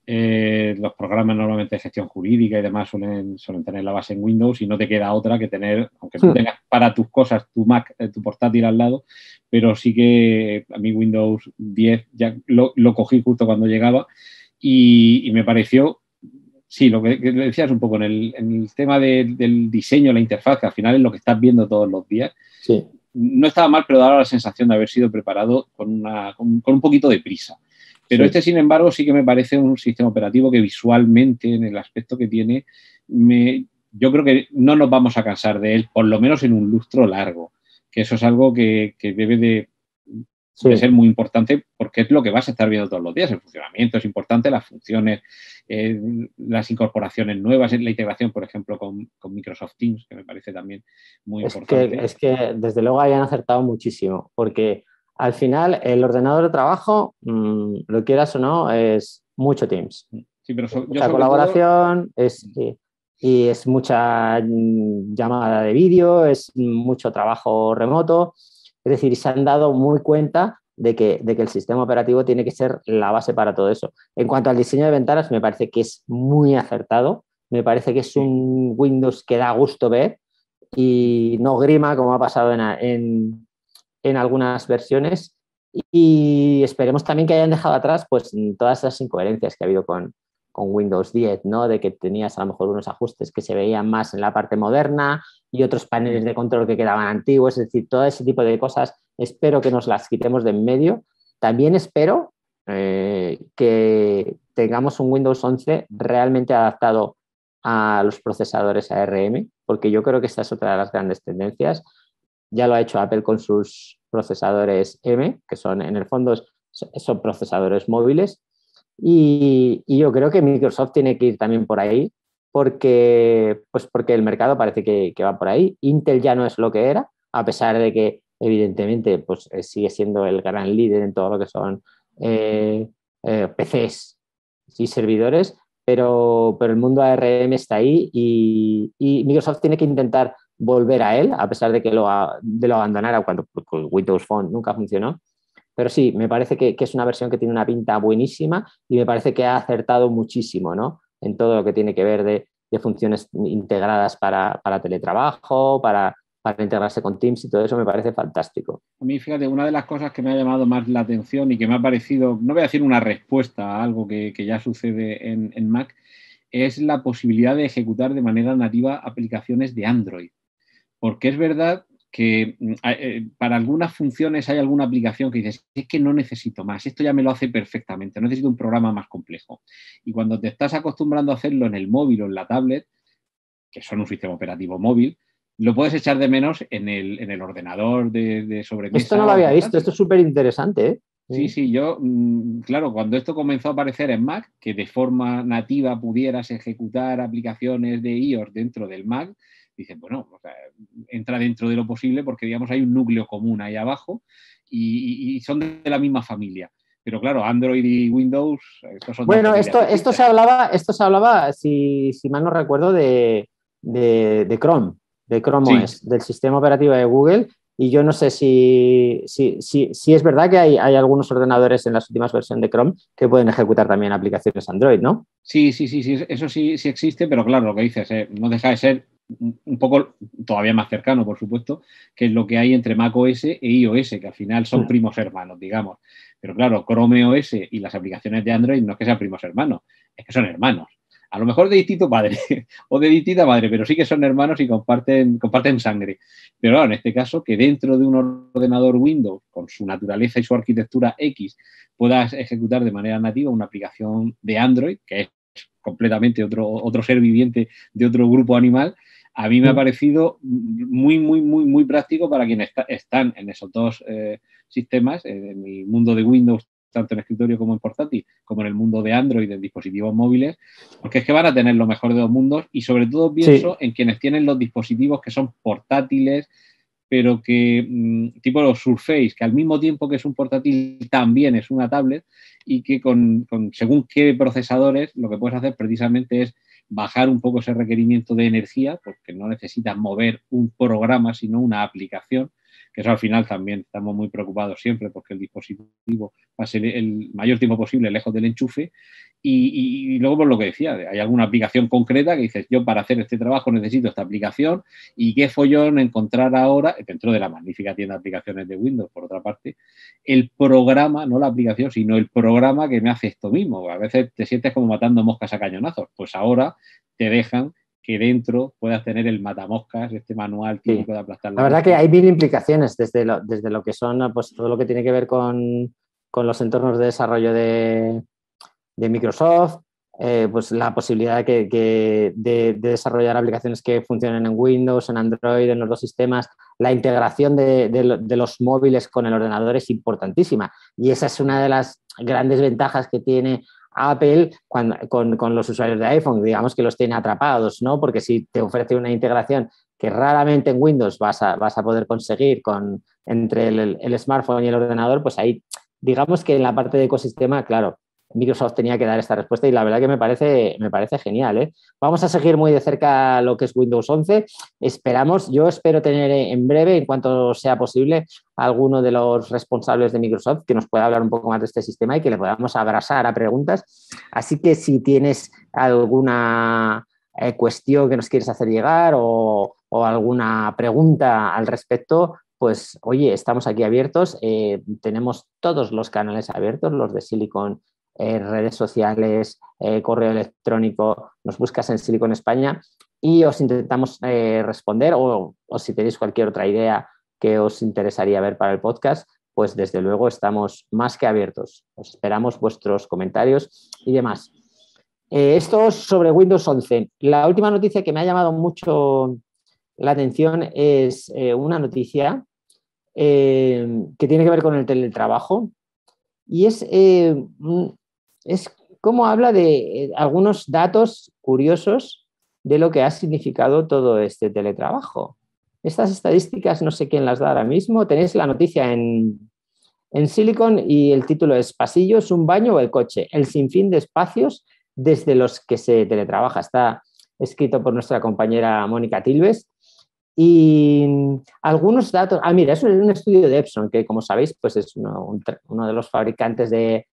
los programas normalmente de gestión jurídica y demás suelen tener la base en Windows, y no te queda otra que tener, aunque tú tengas para tus cosas tu Mac, tu portátil al lado, pero sí que a mí Windows 10 ya lo cogí justo cuando llegaba, y me pareció, sí, lo que decías un poco en el tema del diseño, la interfaz, que al final es lo que estás viendo todos los días. Sí. No estaba mal, pero daba la sensación de haber sido preparado con un poquito de prisa. Pero sí. Sin embargo, sí que me parece un sistema operativo que visualmente, en el aspecto que tiene, yo creo que no nos vamos a cansar de él, por lo menos en un lustro largo, que eso es algo que debe de ser muy importante, porque es lo que vas a estar viendo todos los días. El funcionamiento es importante, las funciones, las incorporaciones nuevas, la integración, por ejemplo, con Microsoft Teams, que me parece también muy importante. Es que desde luego hayan acertado muchísimo, porque al final el ordenador de trabajo, lo quieras o no, es mucho Teams. Sí, pero mucha colaboración, y es mucha llamada de vídeo, es mucho trabajo remoto. Es decir, se han dado muy cuenta de que el sistema operativo tiene que ser la base para todo eso. En cuanto al diseño de ventanas, me parece que es muy acertado. Me parece que es un Windows que da gusto ver y no grima como ha pasado en algunas versiones. Y esperemos también que hayan dejado atrás pues todas esas incoherencias que ha habido con Windows 10, ¿no? De que tenías a lo mejor unos ajustes que se veían más en la parte moderna y otros paneles de control que quedaban antiguos. Es decir, todo ese tipo de cosas espero que nos las quitemos de en medio. También espero que tengamos un Windows 11 realmente adaptado a los procesadores ARM, porque yo creo que esta es otra de las grandes tendencias. Ya lo ha hecho Apple con sus procesadores M, que son en el fondo son procesadores móviles, y yo creo que Microsoft tiene que ir también por ahí, porque el mercado parece que va por ahí. Intel ya no es lo que era, a pesar de que evidentemente pues, sigue siendo el gran líder en todo lo que son PCs y servidores, pero el mundo ARM está ahí, y Microsoft tiene que intentar volver a él, a pesar de que lo abandonara cuando Windows Phone nunca funcionó. Pero sí, me parece que es una versión que tiene una pinta buenísima, y me parece que ha acertado muchísimo, ¿no? En todo lo que tiene que ver de funciones integradas para teletrabajo, para integrarse con Teams, y todo eso me parece fantástico. A mí, fíjate, una de las cosas que me ha llamado más la atención y que me ha parecido, no voy a decir una respuesta a algo que ya sucede en Mac, es la posibilidad de ejecutar de manera nativa aplicaciones de Android. Porque es verdad que para algunas funciones hay alguna aplicación que dices, es que no necesito más, esto ya me lo hace perfectamente, no necesito un programa más complejo. Y cuando te estás acostumbrando a hacerlo en el móvil o en la tablet, que son un sistema operativo móvil, lo puedes echar de menos en el ordenador de sobremesa. Esto no lo había visto, esto es súper interesante, ¿eh? Sí, yo, claro, cuando esto comenzó a aparecer en Mac, que de forma nativa pudieras ejecutar aplicaciones de iOS dentro del Mac, dices, bueno, o sea, entra dentro de lo posible porque, digamos, hay un núcleo común ahí abajo y son de la misma familia. Pero claro, Android y Windows, estos son dos Bueno, familias distintas. esto se hablaba, si mal no recuerdo, de Chrome, de Chrome Sí, OS, del sistema operativo de Google. Y yo no sé si es verdad que hay algunos ordenadores en las últimas versiones de Chrome que pueden ejecutar también aplicaciones Android, ¿no? sí, eso sí, sí existe, pero claro, lo que dices, no deja de ser un poco todavía más cercano, por supuesto, que es lo que hay entre macOS e iOS, que al final son primos hermanos, digamos. Pero claro, Chrome OS y las aplicaciones de Android no es que sean primos hermanos, es que son hermanos. A lo mejor de distinto padre o de distinta madre, pero sí que son hermanos y comparten sangre. Pero claro, en este caso, que dentro de un ordenador Windows, con su naturaleza y su arquitectura X, puedas ejecutar de manera nativa una aplicación de Android, que es completamente otro ser viviente de otro grupo animal, a mí me ha parecido muy, muy, muy, muy práctico para quienes están en esos dos sistemas, en el mundo de Windows, tanto en escritorio como en portátil, como en el mundo de Android, en dispositivos móviles, porque es que van a tener lo mejor de dos mundos y sobre todo pienso en quienes tienen los dispositivos que son portátiles, pero que tipo los Surface, que al mismo tiempo que es un portátil también es una tablet y que según qué procesadores lo que puedes hacer precisamente es bajar un poco ese requerimiento de energía, porque no necesitas mover un programa, sino una aplicación, que eso al final también estamos muy preocupados siempre porque el dispositivo pase el mayor tiempo posible lejos del enchufe. Y luego, por lo que decía, hay alguna aplicación concreta que dices, yo para hacer este trabajo necesito esta aplicación y qué follón encontrar ahora, dentro de la magnífica tienda de aplicaciones de Windows, por otra parte, el programa, no la aplicación, sino el programa que me hace esto mismo. A veces te sientes como matando moscas a cañonazos. Pues ahora te dejan que dentro puedas tener el matamoscas, este manual típico de aplastar la la verdad mosca. que hay mil implicaciones desde lo que son pues, todo lo que tiene que ver con los entornos de desarrollo de Microsoft, pues la posibilidad de desarrollar aplicaciones que funcionen en Windows, en Android, en los dos sistemas. La integración de los móviles con el ordenador es importantísima y esa es una de las grandes ventajas que tiene Apple con los usuarios de iPhone, digamos que los tiene atrapados, ¿no? Porque si te ofrece una integración que raramente en Windows vas a poder conseguir entre el smartphone y el ordenador, pues ahí digamos que en la parte de ecosistema, claro, Microsoft tenía que dar esta respuesta y la verdad que me parece genial, ¿eh? Vamos a seguir muy de cerca lo que es Windows 11. Yo espero tener en breve, en cuanto sea posible, a alguno de los responsables de Microsoft que nos pueda hablar un poco más de este sistema y que le podamos abrazar a preguntas. Así que si tienes alguna cuestión que nos quieres hacer llegar o alguna pregunta al respecto, pues oye, estamos aquí abiertos. Tenemos todos los canales abiertos, los de Silicon, redes sociales, correo electrónico, nos buscas en Silicon España y os intentamos responder o si tenéis cualquier otra idea que os interesaría ver para el podcast, pues desde luego estamos más que abiertos. Os esperamos vuestros comentarios y demás. Esto sobre Windows 11. La última noticia que me ha llamado mucho la atención es una noticia que tiene que ver con el teletrabajo y es como habla de algunos datos curiosos de lo que ha significado todo este teletrabajo. Estas estadísticas no sé quién las da ahora mismo. Tenéis la noticia en Silicon y el título es Pasillos, un baño o el coche, el sinfín de espacios desde los que se teletrabaja. Está escrito por nuestra compañera Mónica Tilves. Y algunos datos, mira, es un estudio de Epson, que como sabéis, pues es uno de los fabricantes de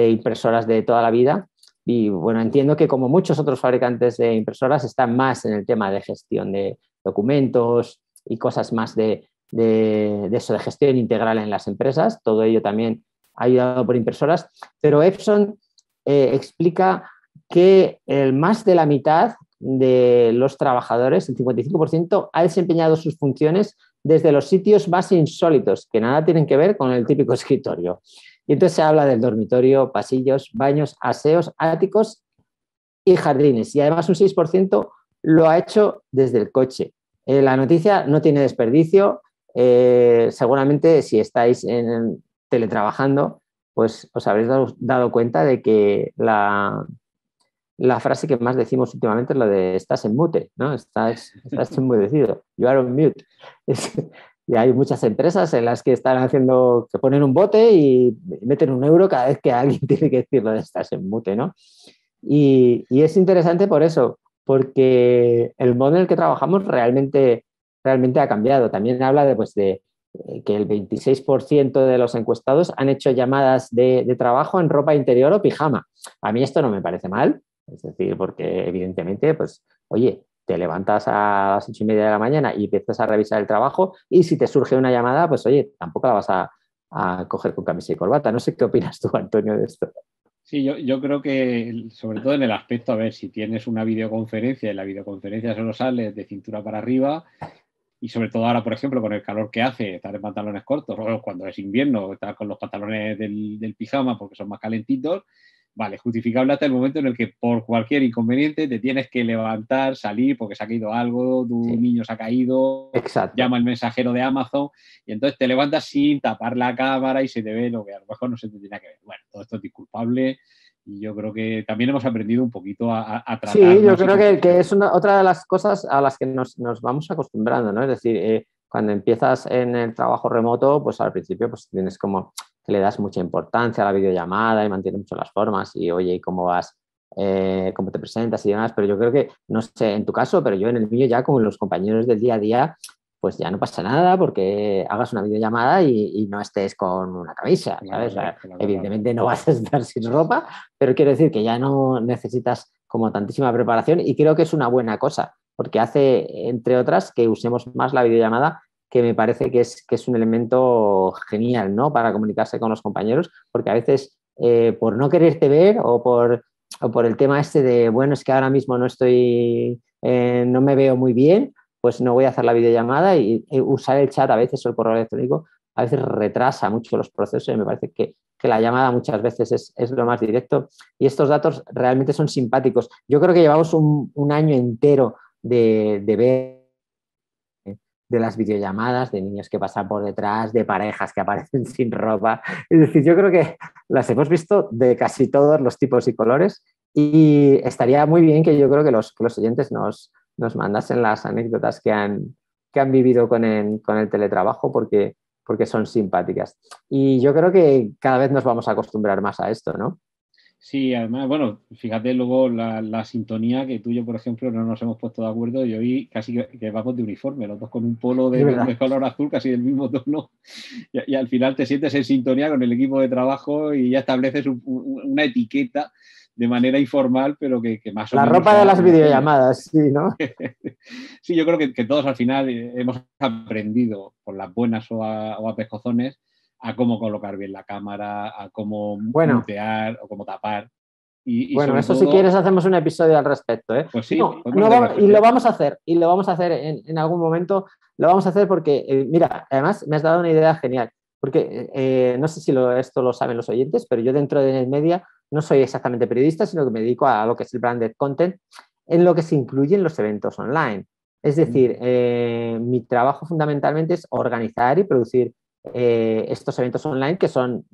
impresoras de toda la vida. Y bueno, entiendo que como muchos otros fabricantes de impresoras están más en el tema de gestión de documentos y cosas más de eso, de gestión integral en las empresas. Todo ello también ayudado por impresoras. Pero Epson explica que más de la mitad de los trabajadores, el 55%, ha desempeñado sus funciones desde los sitios más insólitos, que nada tienen que ver con el típico escritorio. Y entonces se habla del dormitorio, pasillos, baños, aseos, áticos y jardines. Y además un 6% lo ha hecho desde el coche. La noticia no tiene desperdicio. Seguramente si estáis teletrabajando, pues os habréis dado cuenta de que la frase que más decimos últimamente es la de estás en mute, ¿no? Estás enmudecido, you are on mute. Y hay muchas empresas en las que están haciendo, que ponen un bote y meten 1 euro cada vez que alguien tiene que decir lo de estás en mute, ¿no? Y es interesante por eso, porque el modo en el que trabajamos realmente ha cambiado. También habla de que el 26% de los encuestados han hecho llamadas de trabajo en ropa interior o pijama. A mí esto no me parece mal, es decir, porque evidentemente, pues, oye, te levantas a las 8:30 de la mañana y empiezas a revisar el trabajo y si te surge una llamada, pues, oye, tampoco la vas a coger con camisa y corbata. No sé qué opinas tú, Antonio, de esto. Sí, yo creo que, sobre todo en el aspecto, a ver, si tienes una videoconferencia y la videoconferencia solo sale de cintura para arriba, y sobre todo ahora, por ejemplo, con el calor que hace, estar en pantalones cortos, o cuando es invierno, estar con los pantalones del pijama porque son más calentitos, vale, justificable hasta el momento en el que por cualquier inconveniente te tienes que levantar, salir porque se ha caído algo, tu Sí, niño se ha caído, exacto. llama el mensajero de Amazon y entonces te levantas sin tapar la cámara y se te ve lo que a lo mejor no se te tenía que ver. Bueno, todo esto es disculpable y yo creo que también hemos aprendido un poquito a Sí, yo tratarnos y creo que es comportarnos. otra de las cosas a las que nos vamos acostumbrando, ¿no? Es decir, cuando empiezas en el trabajo remoto, pues al principio pues tienes como que le das mucha importancia a la videollamada y mantienes mucho las formas y oye, ¿y cómo vas? ¿Cómo te presentas y demás? Pero yo creo que, no sé en tu caso, pero yo en el mío ya con los compañeros del día a día, pues ya no pasa nada porque hagas una videollamada y no estés con una camisa, ¿sabes? O Claro, sea, claro, claro. evidentemente no vas a estar sin ropa, pero quiero decir que ya no necesitas como tantísima preparación y creo que es una buena cosa porque hace, entre otras, que usemos más la videollamada, que me parece que es un elemento genial, ¿no? Para comunicarse con los compañeros, porque a veces por no quererte ver o por el tema este de, bueno, es que ahora mismo no me veo muy bien, pues no voy a hacer la videollamada y usar el chat a veces o el correo electrónico a veces retrasa mucho los procesos y me parece que la llamada muchas veces es lo más directo y estos datos realmente son simpáticos. Yo creo que llevamos un año entero de ver de las videollamadas, de niños que pasan por detrás, de parejas que aparecen sin ropa. Es decir, yo creo que las hemos visto de casi todos los tipos y colores y estaría muy bien que yo creo que los oyentes nos mandasen las anécdotas que han vivido con el teletrabajo porque son simpáticas. Y yo creo que cada vez nos vamos a acostumbrar más a esto, ¿no? Sí, además, bueno, fíjate luego la sintonía que tú y yo, por ejemplo, no nos hemos puesto de acuerdo y hoy casi que vamos de uniforme, los dos con un polo Es de verdad. color azul, casi del mismo tono, y al final te sientes en sintonía con el equipo de trabajo y ya estableces una etiqueta de manera informal, pero que más o La menos ropa de sea las homogénea. videollamadas, sí, ¿no? Sí, yo creo que todos al final hemos aprendido, por las buenas o a pescozones, a cómo colocar bien la cámara, a cómo Bueno, mutear o cómo tapar. Y Bueno, sobre eso si todo, quieres hacemos un episodio al respecto, ¿eh? pues sí, No, podemos no hacer una y lo especial. vamos a hacer, y lo vamos a hacer en algún momento, lo vamos a hacer porque, mira, además me has dado una idea genial, porque no sé si esto lo saben los oyentes, pero yo dentro de NetMedia no soy exactamente periodista, sino que me dedico a lo que es el branded content, en lo que se incluyen los eventos online. Es decir, mi trabajo fundamentalmente es organizar y producir estos eventos online que son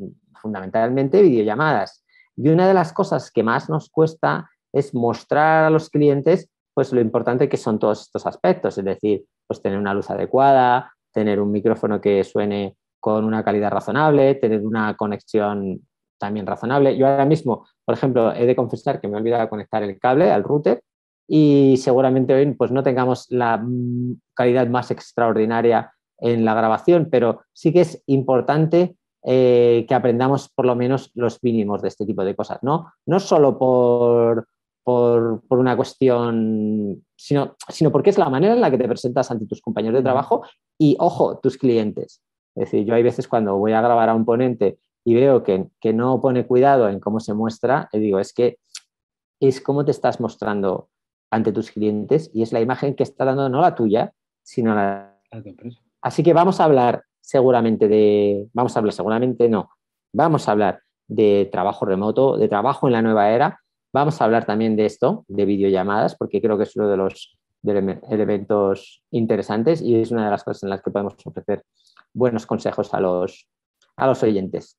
fundamentalmente videollamadas. Y una de las cosas que más nos cuesta es mostrar a los clientes pues lo importante que son todos estos aspectos, es decir, pues tener una luz adecuada, tener un micrófono que suene con una calidad razonable, tener una conexión también razonable. Yo ahora mismo, por ejemplo, he de confesar que me he olvidado de conectar el cable al router y seguramente hoy pues no tengamos la calidad más extraordinaria en la grabación, pero sí que es importante que aprendamos por lo menos los mínimos de este tipo de cosas, ¿no? No solo por una cuestión, sino porque es la manera en la que te presentas ante tus compañeros de trabajo y, ojo, tus clientes. Es decir, yo hay veces cuando voy a grabar a un ponente y veo que no pone cuidado en cómo se muestra, le digo, es que es cómo te estás mostrando ante tus clientes y es la imagen que está dando no la tuya, sino la. Así que vamos a hablar de trabajo remoto, de trabajo en la nueva era, vamos a hablar también de esto, de videollamadas, porque creo que es uno de los elementos interesantes y es una de las cosas en las que podemos ofrecer buenos consejos a los oyentes.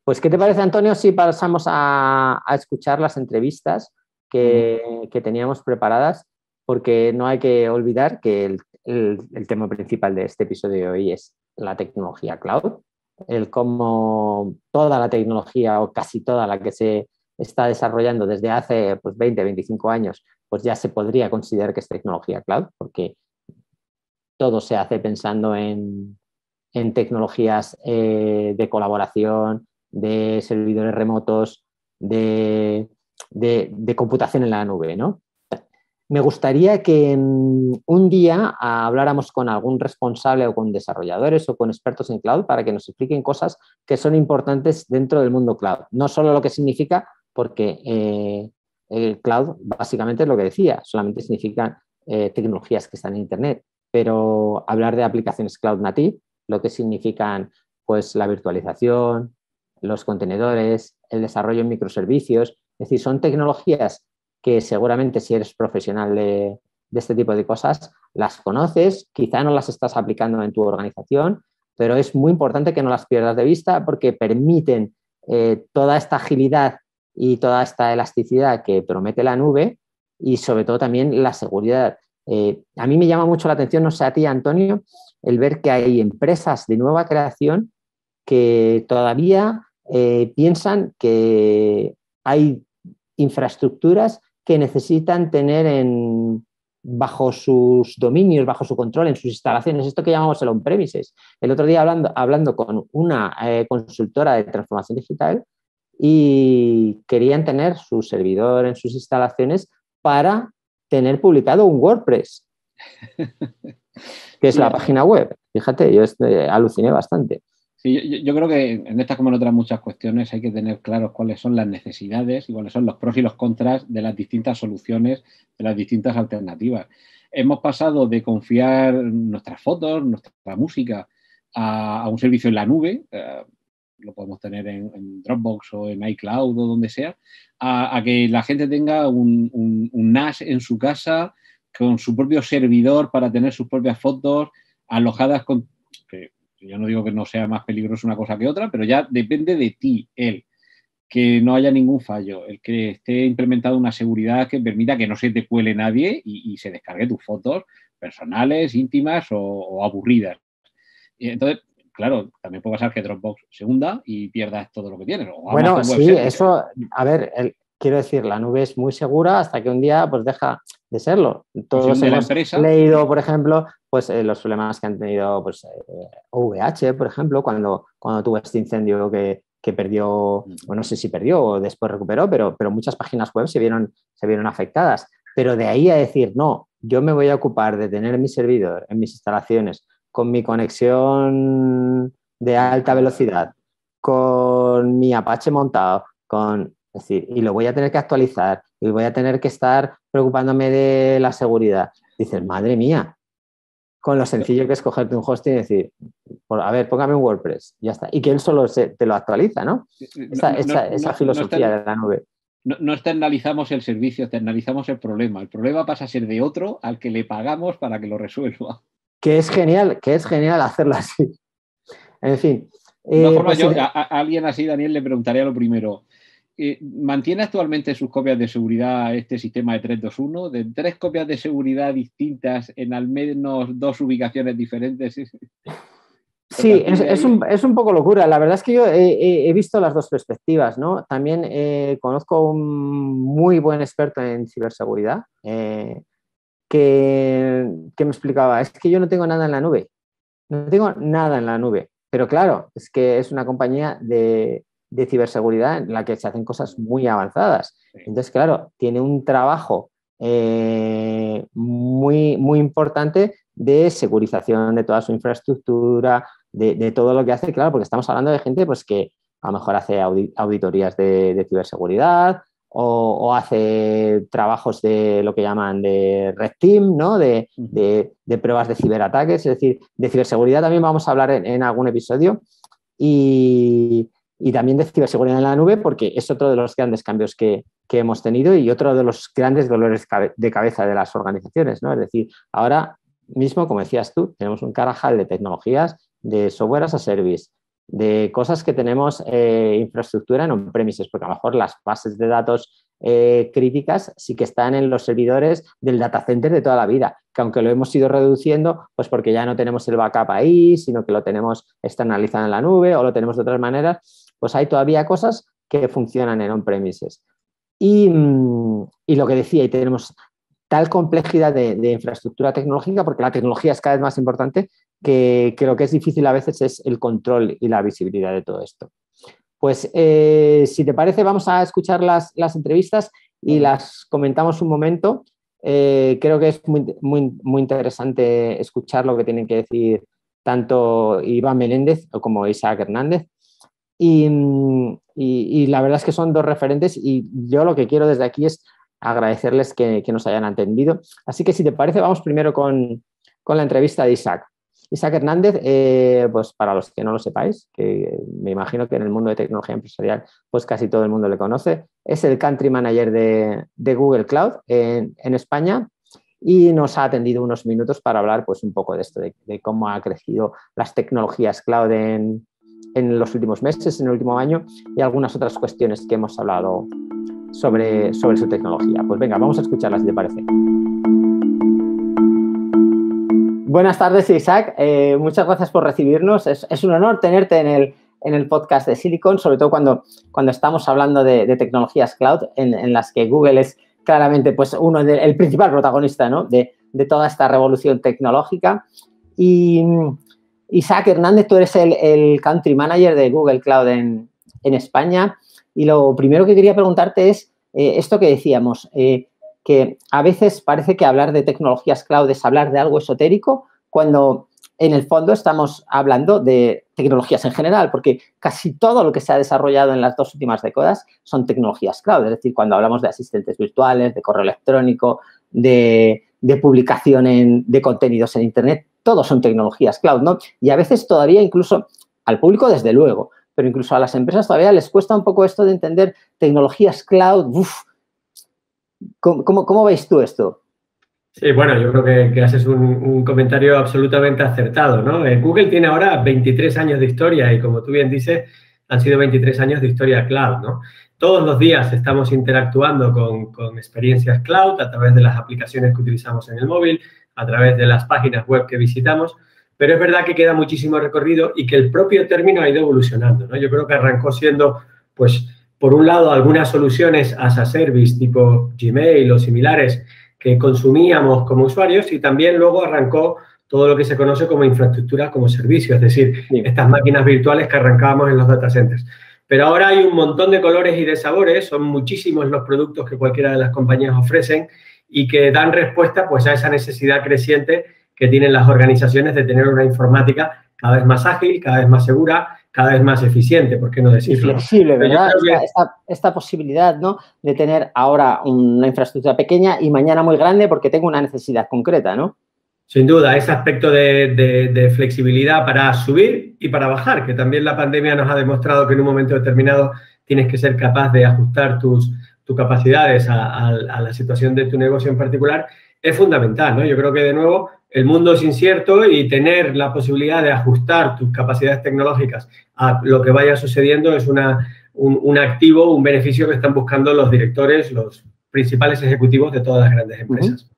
Pues, ¿qué te Pues sí. parece, Antonio, si pasamos a escuchar las entrevistas que teníamos preparadas, porque no hay que olvidar que el tema principal de este episodio de hoy es la tecnología cloud, el cómo toda la tecnología o casi toda la que se está desarrollando desde hace pues, 20, 25 años, pues ya se podría considerar que es tecnología cloud, porque todo se hace pensando en tecnologías de colaboración, de servidores remotos, de computación en la nube, ¿no? Me gustaría que un día habláramos con algún responsable o con desarrolladores o con expertos en cloud para que nos expliquen cosas que son importantes dentro del mundo cloud. No solo lo que significa, porque el cloud básicamente es lo que decía, solamente significa tecnologías que están en Internet, pero hablar de aplicaciones cloud native, lo que significan pues, la virtualización, los contenedores, el desarrollo en microservicios, es decir, son tecnologías que seguramente si eres profesional de este tipo de cosas, las conoces, quizá no las estás aplicando en tu organización, pero es muy importante que no las pierdas de vista porque permiten toda esta agilidad y toda esta elasticidad que promete la nube y sobre todo también la seguridad. A mí me llama mucho la atención, no sé a ti, Antonio, el ver que hay empresas de nueva creación que todavía piensan que hay infraestructuras que necesitan tener bajo sus dominios, bajo su control, en sus instalaciones, esto que llamamos el on-premises. El otro día hablando con una consultora de transformación digital y querían tener su servidor en sus instalaciones para tener publicado un WordPress, que es la página web. Fíjate, yo aluciné bastante. Sí, yo creo que en estas como en otras muchas cuestiones hay que tener claros cuáles son las necesidades y cuáles son los pros y los contras de las distintas soluciones, de las distintas alternativas. Hemos pasado de confiar nuestras fotos, nuestra música a un servicio en la nube, lo podemos tener en Dropbox o en iCloud o donde sea, a que la gente tenga un NAS en su casa con su propio servidor para tener sus propias fotos alojadas con... Yo no digo que no sea más peligroso una cosa que otra, pero ya depende de ti, que no haya ningún fallo, el que esté implementada una seguridad que permita que no se te cuele nadie y se descargue tus fotos personales, íntimas o aburridas. Y entonces, claro, también puede pasar que Dropbox se hunda y pierdas todo lo que tienes. O bueno, Amazon sí, Web eso, a ver, quiero decir, la nube es muy segura hasta que un día pues deja de serlo. Todos hemos leído, por ejemplo, pues los problemas que han tenido pues, OVH, por ejemplo, cuando tuvo este incendio que perdió, bueno, no sé si perdió o después recuperó, pero muchas páginas web se vieron afectadas. Pero de ahí a decir, no, yo me voy a ocupar de tener mi servidor en mis instalaciones con mi conexión de alta velocidad, con mi Apache montado, es decir, y lo voy a tener que actualizar y voy a tener que estar preocupándome de la seguridad. Dices, madre mía, con lo sencillo que es cogerte un hosting y decir, a ver, póngame un WordPress, ya está. Y que él solo te lo actualiza, ¿no? Esa filosofía de la nube. No externalizamos el servicio, externalizamos el problema. El problema pasa a ser de otro al que le pagamos para que lo resuelva. Que es genial hacerlo así. En fin. Pues yo, a alguien así, Daniel, le preguntaría lo primero. ¿Mantiene actualmente sus copias de seguridad este sistema de 321? ¿De 3 copias de seguridad distintas en al menos 2 ubicaciones diferentes? Sí, es un poco locura. La verdad es que yo he visto las dos perspectivas, ¿no? También conozco un muy buen experto en ciberseguridad que me explicaba, es que yo no tengo nada en la nube. No tengo nada en la nube. Pero claro, es que es una compañía de ciberseguridad en la que se hacen cosas muy avanzadas. Entonces, claro, tiene un trabajo muy, muy importante de securización de toda su infraestructura, de todo lo que hace, claro, porque estamos hablando de gente pues, que a lo mejor hace auditorías de ciberseguridad o hace trabajos de lo que llaman de Red Team, ¿no? de pruebas de ciberataques, es decir, de ciberseguridad también vamos a hablar en algún episodio y también de ciberseguridad en la nube porque es otro de los grandes cambios que hemos tenido y otro de los grandes dolores de cabeza de las organizaciones, ¿no? Es decir, ahora mismo, como decías tú, tenemos un carajal de tecnologías, de software as a service, de cosas que tenemos infraestructura en on-premises, porque a lo mejor las bases de datos críticas sí que están en los servidores del data center de toda la vida, que aunque lo hemos ido reduciendo, pues porque ya no tenemos el backup ahí, sino que lo tenemos externalizado en la nube o lo tenemos de otras maneras, pues hay todavía cosas que funcionan en on-premises. Y lo que decía, y tenemos tal complejidad de infraestructura tecnológica, porque la tecnología es cada vez más importante, que lo que es difícil a veces es el control y la visibilidad de todo esto. Pues, si te parece, vamos a escuchar las entrevistas y las comentamos un momento. Creo que es muy interesante escuchar lo que tienen que decir tanto Iván Meléndez como Isaac Hernández. Y la verdad es que son dos referentes y yo lo que quiero desde aquí es agradecerles que nos hayan atendido. Así que si te parece, vamos primero con la entrevista de Isaac. Isaac Hernández, pues para los que no lo sepáis, que me imagino que en el mundo de tecnología empresarial pues casi todo el mundo le conoce, es el Country Manager de Google Cloud en España y nos ha atendido unos minutos para hablar pues un poco de esto, de cómo ha crecido las tecnologías cloud en los últimos meses, en el último año y algunas otras cuestiones que hemos hablado sobre su tecnología. Pues venga, vamos a escucharlas si te parece. Buenas tardes, Isaac. Muchas gracias por recibirnos. Es un honor tenerte en el podcast de Silicon, sobre todo cuando estamos hablando de tecnologías cloud, en las que Google es claramente pues, el principal protagonista, ¿no? de toda esta revolución tecnológica. Y Isaac Hernández, tú eres el Country Manager de Google Cloud en España. Y lo primero que quería preguntarte es esto que decíamos, que a veces parece que hablar de tecnologías cloud es hablar de algo esotérico, cuando en el fondo estamos hablando de tecnologías en general, porque casi todo lo que se ha desarrollado en las 2 últimas décadas son tecnologías cloud. Es decir, cuando hablamos de asistentes virtuales, de correo electrónico, de publicación de contenidos en Internet, todos son tecnologías cloud, ¿no? Y a veces todavía incluso al público, desde luego, pero incluso a las empresas todavía les cuesta un poco esto de entender tecnologías cloud. ¿Cómo veis tú esto? Sí, bueno, yo creo que haces un comentario absolutamente acertado, ¿no? Google tiene ahora 23 años de historia y, como tú bien dices, han sido 23 años de historia cloud, ¿no? Todos los días estamos interactuando con experiencias cloud a través de las aplicaciones que utilizamos en el móvil, a través de las páginas web que visitamos, pero es verdad que queda muchísimo recorrido y que el propio término ha ido evolucionando, ¿no? Yo creo que arrancó siendo, pues, por un lado, algunas soluciones as a service tipo Gmail o similares que consumíamos como usuarios y también luego arrancó todo lo que se conoce como infraestructura como servicio, es decir, estas máquinas virtuales que arrancábamos en los data centers. Pero ahora hay un montón de colores y de sabores, son muchísimos los productos que cualquiera de las compañías ofrecen y que dan respuesta pues a esa necesidad creciente que tienen las organizaciones de tener una informática cada vez más ágil, cada vez más segura, cada vez más eficiente, ¿por qué no decirlo? Y flexible, ¿verdad? Esta posibilidad, ¿no?, de tener ahora una infraestructura pequeña y mañana muy grande porque tengo una necesidad concreta, ¿no? Sin duda, ese aspecto de flexibilidad para subir y para bajar, que también la pandemia nos ha demostrado que en un momento determinado tienes que ser capaz de ajustar tus capacidades a la situación de tu negocio en particular, es fundamental, ¿no? Yo creo que, de nuevo, el mundo es incierto y tener la posibilidad de ajustar tus capacidades tecnológicas a lo que vaya sucediendo es un activo, un beneficio que están buscando los directores, los principales ejecutivos de todas las grandes empresas.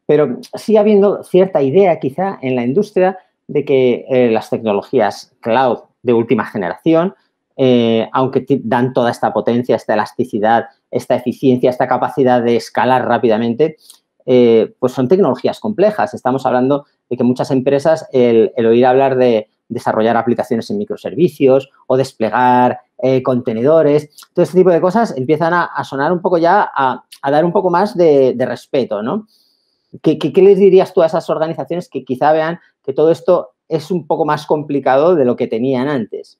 Pero sigue habiendo cierta idea, quizá, en la industria de que las tecnologías cloud de última generación, aunque dan toda esta potencia, esta elasticidad, esta eficiencia, esta capacidad de escalar rápidamente, pues son tecnologías complejas. Estamos hablando de que muchas empresas, el oír hablar de desarrollar aplicaciones en microservicios o desplegar contenedores, todo este tipo de cosas empiezan a sonar un poco ya, a dar un poco más de respeto, ¿no? ¿Qué les dirías tú a esas organizaciones que quizá vean que todo esto es un poco más complicado de lo que tenían antes?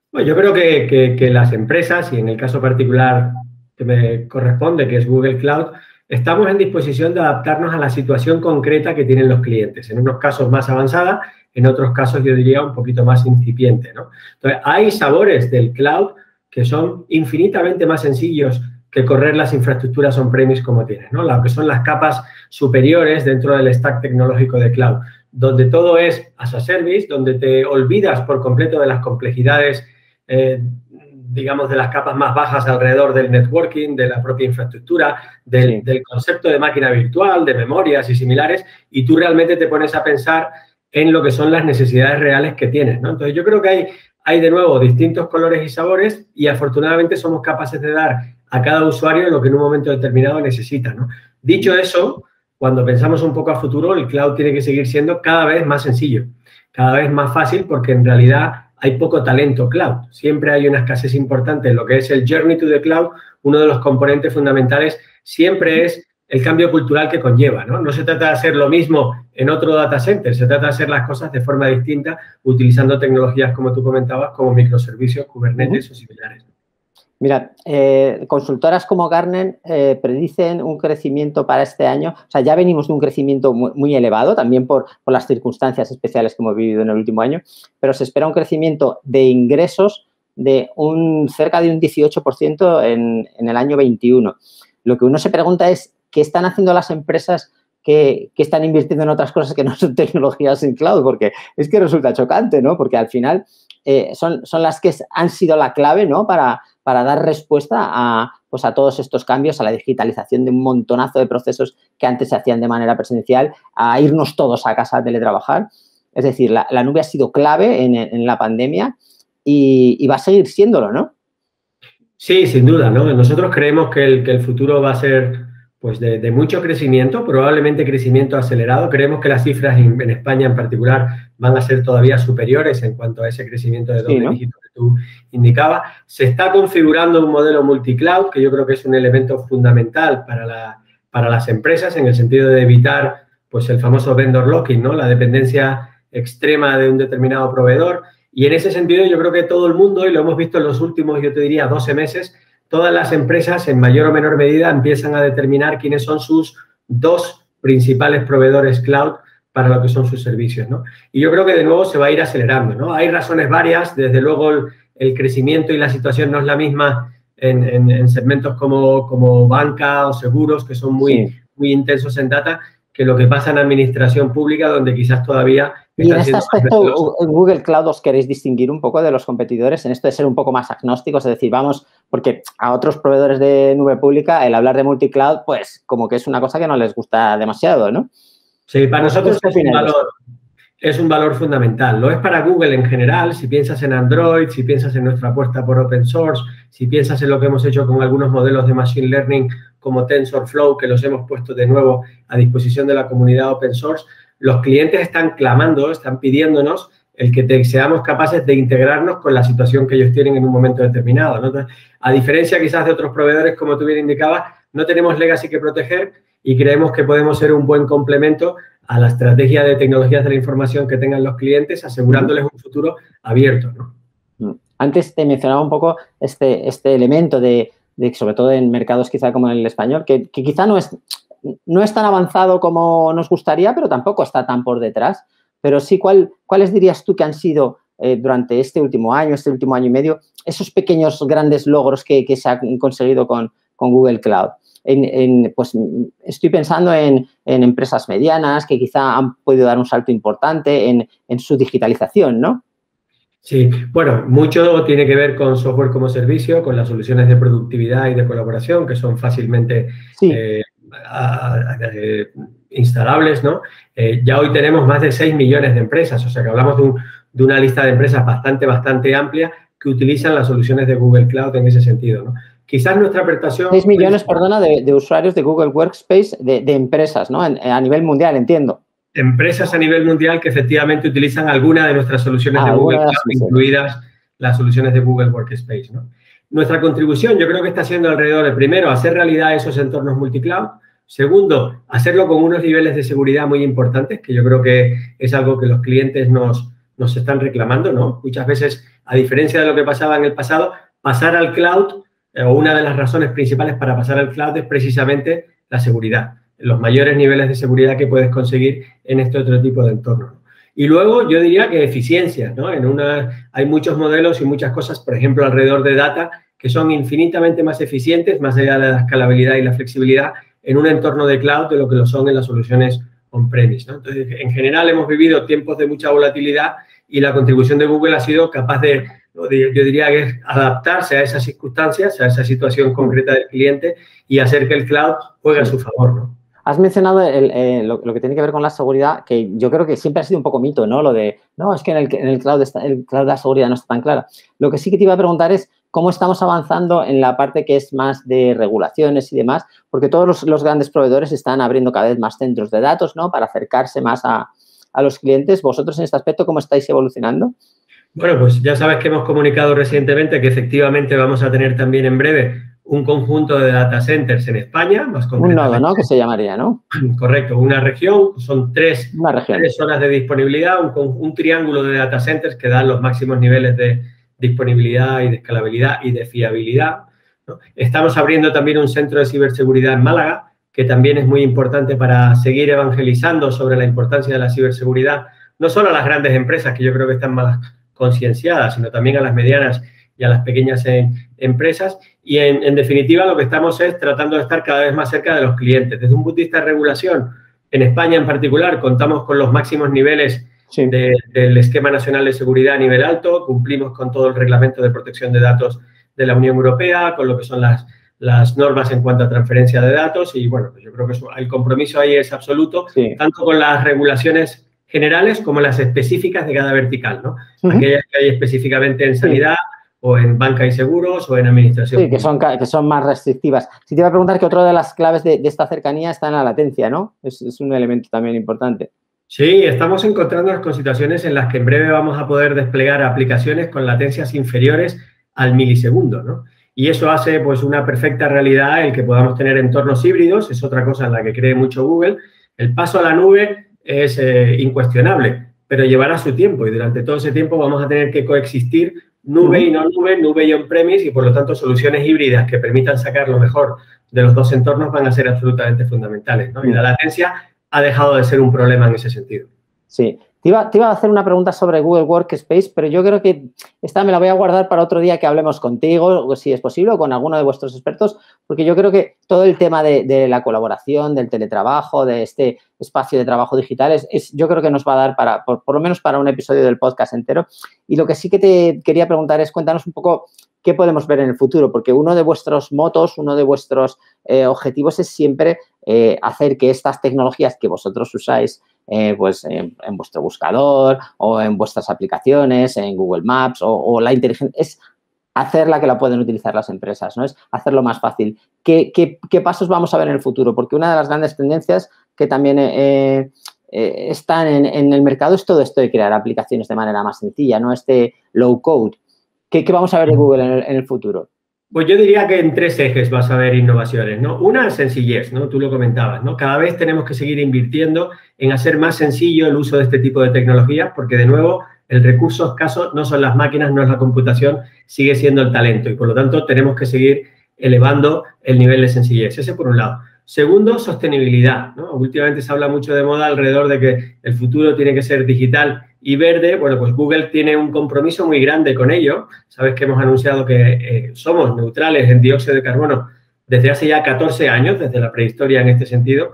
Bueno, yo creo que las empresas, y en el caso particular que me corresponde, que es Google Cloud, estamos en disposición de adaptarnos a la situación concreta que tienen los clientes. En unos casos más avanzada, en otros casos yo diría un poquito más incipiente, ¿no? Entonces, hay sabores del cloud que son infinitamente más sencillos que correr las infraestructuras on-premise como tienes, ¿no? Lo que son las capas superiores dentro del stack tecnológico de cloud, donde todo es as a service, donde te olvidas por completo de las complejidades digamos, de las capas más bajas alrededor del networking, de la propia infraestructura, del concepto de máquina virtual, de memorias y similares, y tú realmente te pones a pensar en lo que son las necesidades reales que tienes, ¿no? Entonces, yo creo que hay de nuevo distintos colores y sabores y afortunadamente somos capaces de dar a cada usuario lo que en un momento determinado necesita, ¿no? Dicho eso, cuando pensamos un poco a futuro, el cloud tiene que seguir siendo cada vez más sencillo, cada vez más fácil, porque en realidad hay poco talento cloud. Siempre hay una escasez importante en lo que es el journey to the cloud. Uno de los componentes fundamentales siempre es el cambio cultural que conlleva, ¿no? No se trata de hacer lo mismo en otro data center, se trata de hacer las cosas de forma distinta utilizando tecnologías, como tú comentabas, como microservicios, Kubernetes o similares. Mira, consultoras como Gartner predicen un crecimiento para este año. O sea, ya venimos de un crecimiento muy elevado, también por las circunstancias especiales que hemos vivido en el último año, pero se espera un crecimiento de ingresos de cerca de un 18% en el año 21. Lo que uno se pregunta es, ¿qué están haciendo las empresas que están invirtiendo en otras cosas que no son tecnologías en cloud? Porque es que resulta chocante, ¿no? Porque al final son las que han sido la clave, ¿no? Para dar respuesta a todos estos cambios, a la digitalización de un montonazo de procesos que antes se hacían de manera presencial, a irnos todos a casa a teletrabajar. Es decir, la nube ha sido clave en la pandemia y va a seguir siéndolo, ¿no? Sí, sin duda, ¿no? Nosotros creemos que el futuro va a ser pues de mucho crecimiento, probablemente crecimiento acelerado. Creemos que las cifras en España en particular van a ser todavía superiores en cuanto a ese crecimiento de doble dígito que tú indicabas. Se está configurando un modelo multicloud, que yo creo que es un elemento fundamental para las empresas en el sentido de evitar pues el famoso vendor locking, ¿no? La dependencia extrema de un determinado proveedor. Y en ese sentido yo creo que todo el mundo, y lo hemos visto en los últimos, yo te diría, 12 meses, todas las empresas en mayor o menor medida empiezan a determinar quiénes son sus dos principales proveedores cloud para lo que son sus servicios, ¿no? Y yo creo que de nuevo se va a ir acelerando, ¿no? Hay razones varias, desde luego el crecimiento y la situación no es la misma en segmentos como banca o seguros, que son muy intensos en data, que lo que pasa en administración pública, donde quizás todavía... Y en este aspecto, en Google Cloud os queréis distinguir un poco de los competidores, en esto de ser un poco más agnósticos, es decir, vamos, porque a otros proveedores de nube pública el hablar de multicloud, pues como que es una cosa que no les gusta demasiado, ¿no? Sí, para nosotros es un valor fundamental. Lo es para Google en general, si piensas en Android, si piensas en nuestra apuesta por open source, si piensas en lo que hemos hecho con algunos modelos de machine learning como TensorFlow, que los hemos puesto de nuevo a disposición de la comunidad open source, los clientes están clamando, están pidiéndonos el que seamos capaces de integrarnos con la situación que ellos tienen en un momento determinado, ¿no? Entonces, a diferencia quizás de otros proveedores, como tú bien indicabas, no tenemos legacy que proteger y creemos que podemos ser un buen complemento a la estrategia de tecnologías de la información que tengan los clientes, asegurándoles un futuro abierto, ¿no? Antes te mencionaba un poco este elemento de sobre todo en mercados quizá como el español, que quizá no es tan avanzado como nos gustaría, pero tampoco está tan por detrás. Pero sí, ¿cuáles dirías tú que han sido durante este último año y medio, esos pequeños grandes logros que se han conseguido con Google Cloud? Pues estoy pensando en empresas medianas que quizá han podido dar un salto importante en su digitalización, ¿no? Sí, bueno, mucho tiene que ver con software como servicio, con las soluciones de productividad y de colaboración que son fácilmente instalables, ¿no? Ya hoy tenemos más de 6 millones de empresas, o sea que hablamos de una lista de empresas bastante amplia que utilizan las soluciones de Google Cloud en ese sentido, ¿no? Quizás nuestra aportación... 6 millones, perdona, de usuarios de Google Workspace de empresas, ¿no? A nivel mundial, entiendo. Empresas a nivel mundial que efectivamente utilizan alguna de nuestras soluciones de Google Cloud, incluidas las soluciones de Google Workspace, ¿no? Nuestra contribución yo creo que está siendo alrededor de, primero, hacer realidad esos entornos multicloud. Segundo, hacerlo con unos niveles de seguridad muy importantes, que yo creo que es algo que los clientes nos están reclamando, ¿no? Muchas veces, a diferencia de lo que pasaba en el pasado, pasar al cloud, o una de las razones principales para pasar al cloud es precisamente la seguridad, los mayores niveles de seguridad que puedes conseguir en este otro tipo de entorno. Y luego yo diría que eficiencia, ¿no? Hay muchos modelos y muchas cosas, por ejemplo, alrededor de data, que son infinitamente más eficientes, más allá de la escalabilidad y la flexibilidad, en un entorno de cloud de lo que lo son en las soluciones on-premise, ¿no? Entonces, en general hemos vivido tiempos de mucha volatilidad y la contribución de Google ha sido capaz de ¿no? Yo diría que es adaptarse a esas circunstancias, a esa situación concreta del cliente y hacer que el cloud juegue a su favor, ¿no? Has mencionado lo que tiene que ver con la seguridad, que yo creo que siempre ha sido un poco mito, ¿no? Lo de, no, es que en el cloud la seguridad no está tan clara. Lo que sí que te iba a preguntar es cómo estamos avanzando en la parte que es más de regulaciones y demás, porque todos los grandes proveedores están abriendo cada vez más centros de datos, ¿no? Para acercarse más a los clientes. ¿Vosotros en este aspecto cómo estáis evolucionando? Bueno, pues ya sabes que hemos comunicado recientemente que efectivamente vamos a tener también en breve un conjunto de data centers en España, más concretamente. Un nodo, ¿no? Que se llamaría, ¿no? Correcto, una región, son tres zonas de disponibilidad, un triángulo de data centers que dan los máximos niveles de disponibilidad y de escalabilidad y de fiabilidad, ¿no? Estamos abriendo también un centro de ciberseguridad en Málaga, que también es muy importante para seguir evangelizando sobre la importancia de la ciberseguridad, no solo a las grandes empresas, que yo creo que están más concienciadas, sino también a las medianas y a las pequeñas empresas. Y, en definitiva, lo que estamos es tratando de estar cada vez más cerca de los clientes. Desde un punto de vista de regulación, en España en particular, contamos con los máximos niveles del Esquema Nacional de Seguridad a nivel alto, cumplimos con todo el reglamento de protección de datos de la Unión Europea, con lo que son las normas en cuanto a transferencia de datos y, bueno, pues yo creo que el compromiso ahí es absoluto, tanto con las regulaciones generales como las específicas de cada vertical, ¿no? Aquellas que hay específicamente en sanidad o en banca y seguros o en administración. Sí, que son más restrictivas. Si te iba a preguntar que otra de las claves de esta cercanía está en la latencia, ¿no? Es un elemento también importante. Sí, estamos encontrándonos con situaciones en las que en breve vamos a poder desplegar aplicaciones con latencias inferiores al milisegundo, ¿no? Y eso hace, pues, una perfecta realidad el que podamos tener entornos híbridos, es otra cosa en la que cree mucho Google. El paso a la nube es incuestionable, pero llevará su tiempo y durante todo ese tiempo vamos a tener que coexistir nube y no nube, nube y on-premise y, por lo tanto, soluciones híbridas que permitan sacar lo mejor de los dos entornos van a ser absolutamente fundamentales, ¿no? Y la latencia ha dejado de ser un problema en ese sentido. Sí. Te iba a hacer una pregunta sobre Google Workspace, pero yo creo que esta me la voy a guardar para otro día que hablemos contigo, o si es posible, o con alguno de vuestros expertos, porque yo creo que todo el tema de la colaboración, del teletrabajo, de este espacio de trabajo digital, yo creo que nos va a dar por lo menos para un episodio del podcast entero. Y lo que sí que te quería preguntar es, cuéntanos un poco qué podemos ver en el futuro, porque uno de vuestros motos, uno de vuestros objetivos es siempre hacer que estas tecnologías que vosotros usáis pues en vuestro buscador o en vuestras aplicaciones, en Google Maps o la inteligencia, es hacerla que la pueden utilizar las empresas, ¿no? Es hacerlo más fácil. ¿Qué pasos vamos a ver en el futuro? Porque una de las grandes tendencias que también están en el mercado es todo esto de crear aplicaciones de manera más sencilla, ¿no? Este low code. ¿Qué vamos a ver de Google en el futuro? Pues yo diría que en tres ejes vas a ver innovaciones, ¿no? Una, sencillez, ¿no? Tú lo comentabas, ¿no? Cada vez tenemos que seguir invirtiendo en hacer más sencillo el uso de este tipo de tecnologías porque, de nuevo, el recurso escaso no son las máquinas, no es la computación, sigue siendo el talento y, por lo tanto, tenemos que seguir elevando el nivel de sencillez. Ese por un lado. Segundo, sostenibilidad, ¿no? Últimamente se habla mucho de moda alrededor de que el futuro tiene que ser digital y verde. Bueno, pues Google tiene un compromiso muy grande con ello. Sabes que hemos anunciado que somos neutrales en dióxido de carbono desde hace ya 14 años, desde la prehistoria en este sentido.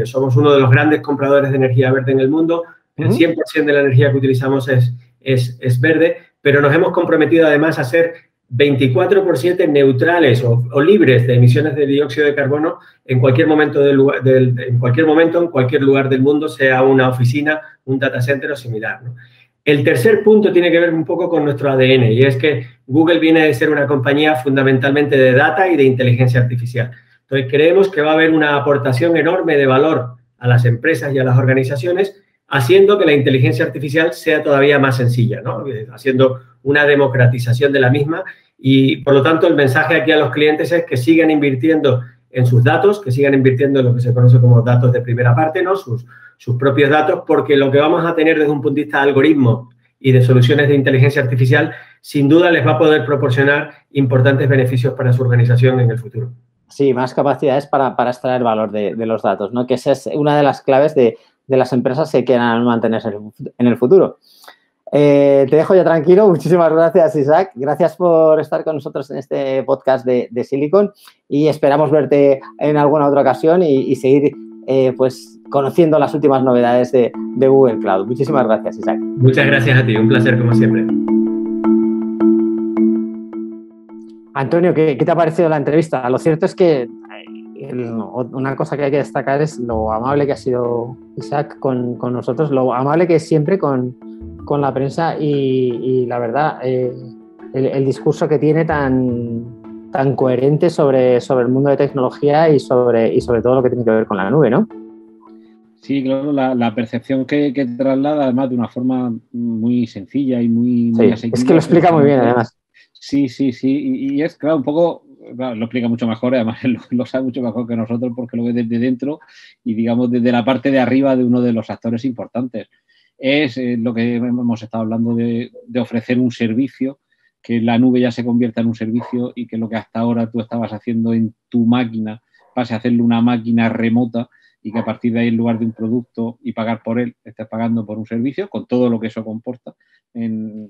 Somos uno de los grandes compradores de energía verde en el mundo. El 100% de la energía que utilizamos es verde, pero nos hemos comprometido además a ser 24/7 neutrales o libres de emisiones de dióxido de carbono en cualquier momento en cualquier lugar del mundo, sea una oficina, un data center o similar, ¿no? El tercer punto tiene que ver un poco con nuestro ADN y es que Google viene de ser una compañía fundamentalmente de data y de inteligencia artificial. Entonces, creemos que va a haber una aportación enorme de valor a las empresas y a las organizaciones haciendo que la inteligencia artificial sea todavía más sencilla, ¿no? Haciendo una democratización de la misma y, por lo tanto, el mensaje aquí a los clientes es que sigan invirtiendo en sus datos, que sigan invirtiendo en lo que se conoce como datos de primera parte, ¿no? Sus propios datos, porque lo que vamos a tener desde un punto de vista de algoritmo y de soluciones de inteligencia artificial, sin duda les va a poder proporcionar importantes beneficios para su organización en el futuro. Sí, más capacidades para extraer valor de los datos, ¿no? Que esa es una de las claves de las empresas que quieran mantenerse en el futuro. Te dejo ya tranquilo. Muchísimas gracias, Isaac. Gracias por estar con nosotros en este podcast de Silicon y esperamos verte en alguna otra ocasión y seguir pues conociendo las últimas novedades de Google Cloud. Muchísimas gracias, Isaac. Muchas gracias a ti. Un placer, como siempre. Antonio, ¿qué te ha parecido la entrevista? Lo cierto es que una cosa que hay que destacar es lo amable que ha sido Isaac con nosotros, lo amable que es siempre con la prensa y la verdad, el discurso que tiene tan coherente sobre el mundo de tecnología y sobre todo lo que tiene que ver con la nube, ¿no? Sí, claro, la percepción que traslada, además, de una forma muy sencilla y muy asequible. Es que lo explica muy bien, además. Sí, y es, claro, un poco, claro, lo explica mucho mejor, además lo sabe mucho mejor que nosotros porque lo ve desde dentro y, digamos, desde la parte de arriba de uno de los actores importantes. Es lo que hemos estado hablando de ofrecer un servicio, que la nube ya se convierta en un servicio y que lo que hasta ahora tú estabas haciendo en tu máquina pase a hacerlo una máquina remota y que a partir de ahí, en lugar de un producto y pagar por él, estés pagando por un servicio con todo lo que eso comporta.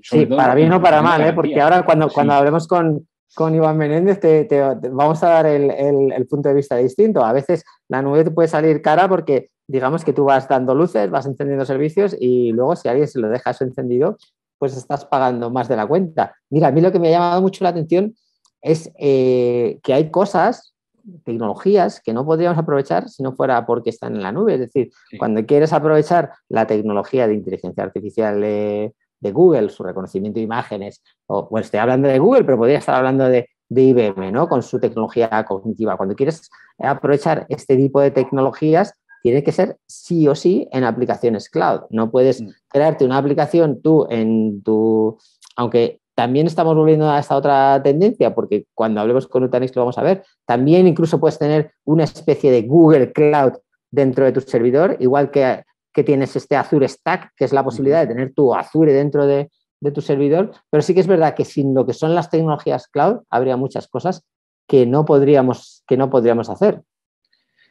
Sí, para bien o para mal, porque ahora cuando hablemos con Iván Menéndez te vamos a dar el punto de vista distinto. A veces la nube te puede salir cara porque digamos que tú vas dando luces, vas encendiendo servicios y luego si alguien se lo deja eso encendido, pues estás pagando más de la cuenta. Mira, a mí lo que me ha llamado mucho la atención es que hay cosas, tecnologías que no podríamos aprovechar si no fuera porque están en la nube. Es decir, cuando quieres aprovechar la tecnología de inteligencia artificial de Google, su reconocimiento de imágenes, bueno, estoy hablando de Google, pero podría estar hablando de IBM, ¿no? Con su tecnología cognitiva. Cuando quieres aprovechar este tipo de tecnologías, tiene que ser sí o sí en aplicaciones cloud. No puedes crearte una aplicación tú en tu... Aunque también estamos volviendo a esta otra tendencia, porque cuando hablemos con Nutanix lo vamos a ver, también incluso puedes tener una especie de Google Cloud dentro de tu servidor, igual que tienes este Azure Stack, que es la posibilidad de tener tu Azure dentro de tu servidor, pero sí que es verdad que sin lo que son las tecnologías cloud habría muchas cosas que no podríamos hacer.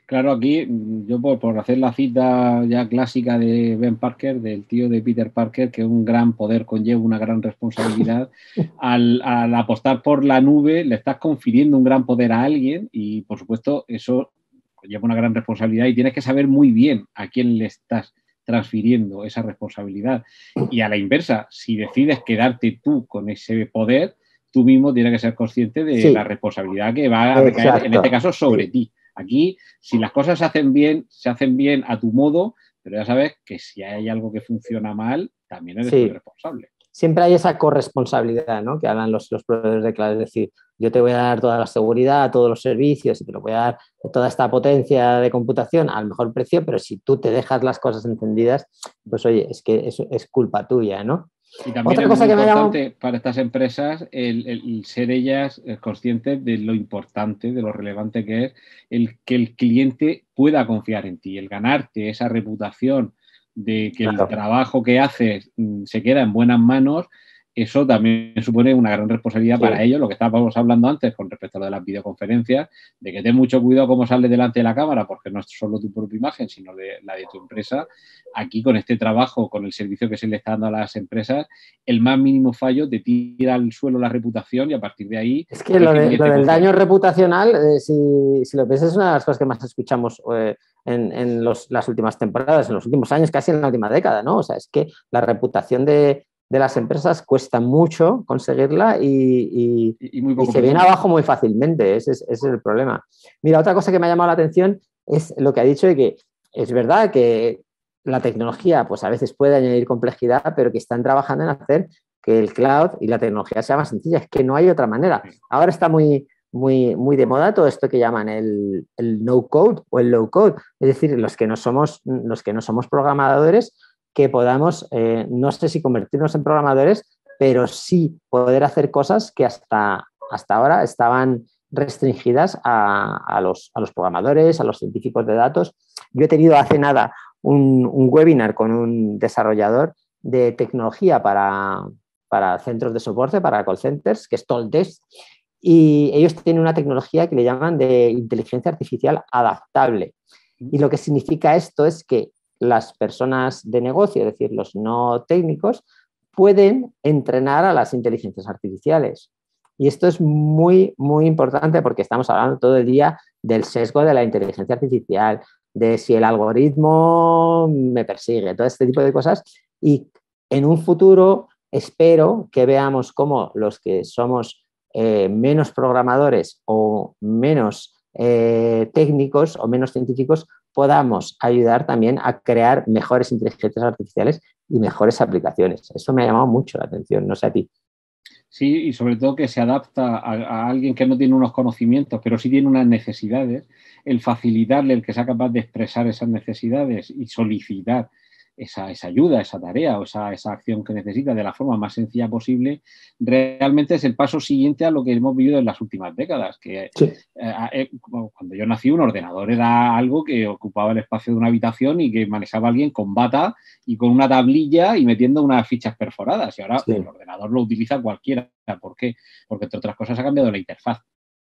Claro, aquí yo por hacer la cita ya clásica de Ben Parker, del tío de Peter Parker, que un gran poder conlleva una gran responsabilidad, al apostar por la nube le estás confiriendo un gran poder a alguien y, por supuesto, eso conlleva una gran responsabilidad y tienes que saber muy bien a quién le estás transfiriendo esa responsabilidad. Y a la inversa, si decides quedarte tú con ese poder, tú mismo tienes que ser consciente de la responsabilidad que va a recaer, en este caso, sobre ti. Aquí, si las cosas se hacen bien a tu modo, pero ya sabes que si hay algo que funciona mal, también eres tú responsable. Siempre hay esa corresponsabilidad, ¿no? Que hablan los proveedores de cloud, es decir, yo te voy a dar toda la seguridad, todos los servicios y te lo voy a dar toda esta potencia de computación al mejor precio, pero si tú te dejas las cosas encendidas, pues oye, es que eso es culpa tuya, ¿no? Y también otra cosa que es muy importante para estas empresas el ser ellas conscientes de lo importante, de lo relevante que es el que el cliente pueda confiar en ti, el ganarte esa reputación de que el trabajo que haces se queda en buenas manos. Eso también supone una gran responsabilidad para ellos, lo que estábamos hablando antes con respecto a lo de las videoconferencias, de que ten mucho cuidado cómo sales delante de la cámara, porque no es solo tu propia imagen, sino la de tu empresa. Aquí, con este trabajo, con el servicio que se le está dando a las empresas, el más mínimo fallo te tira al suelo la reputación y a partir de ahí... Es que lo del daño reputacional, si lo piensas, es una de las cosas que más escuchamos en las últimas temporadas, en los últimos años, casi en la última década, ¿no? O sea, es que la reputación de las empresas cuesta mucho conseguirla y se viene abajo muy fácilmente. Ese es el problema. Mira, otra cosa que me ha llamado la atención es lo que ha dicho de que es verdad que la tecnología pues a veces puede añadir complejidad, pero que están trabajando en hacer que el cloud y la tecnología sea más sencilla. Es que no hay otra manera. Ahora está muy de moda todo esto que llaman el no code o el low code. Es decir, los que no somos programadores, que podamos, no sé si convertirnos en programadores, pero sí poder hacer cosas que hasta ahora estaban restringidas a los programadores, a los científicos de datos. Yo he tenido hace nada un webinar con un desarrollador de tecnología para centros de soporte, para call centers, que es Talkdesk, y ellos tienen una tecnología que le llaman de inteligencia artificial adaptable. Y lo que significa esto es que las personas de negocio, es decir, los no técnicos, pueden entrenar a las inteligencias artificiales. Y esto es muy, muy importante porque estamos hablando todo el día del sesgo de la inteligencia artificial, de si el algoritmo me persigue, todo este tipo de cosas. Y en un futuro espero que veamos cómo los que somos menos programadores o menos técnicos o menos científicos podamos ayudar también a crear mejores inteligencias artificiales y mejores aplicaciones. Eso me ha llamado mucho la atención, no sé a ti. Sí, y sobre todo que se adapta a alguien que no tiene unos conocimientos, pero sí tiene unas necesidades, el facilitarle, el que sea capaz de expresar esas necesidades y solicitar esa ayuda, esa tarea o esa acción que necesita de la forma más sencilla posible, realmente es el paso siguiente a lo que hemos vivido en las últimas décadas, que Sí. Cuando yo nací un ordenador era algo que ocupaba el espacio de una habitación y que manejaba alguien con bata y con una tablilla y metiendo unas fichas perforadas, y ahora Sí. el ordenador lo utiliza cualquiera. ¿Por qué? Porque entre otras cosas ha cambiado la interfaz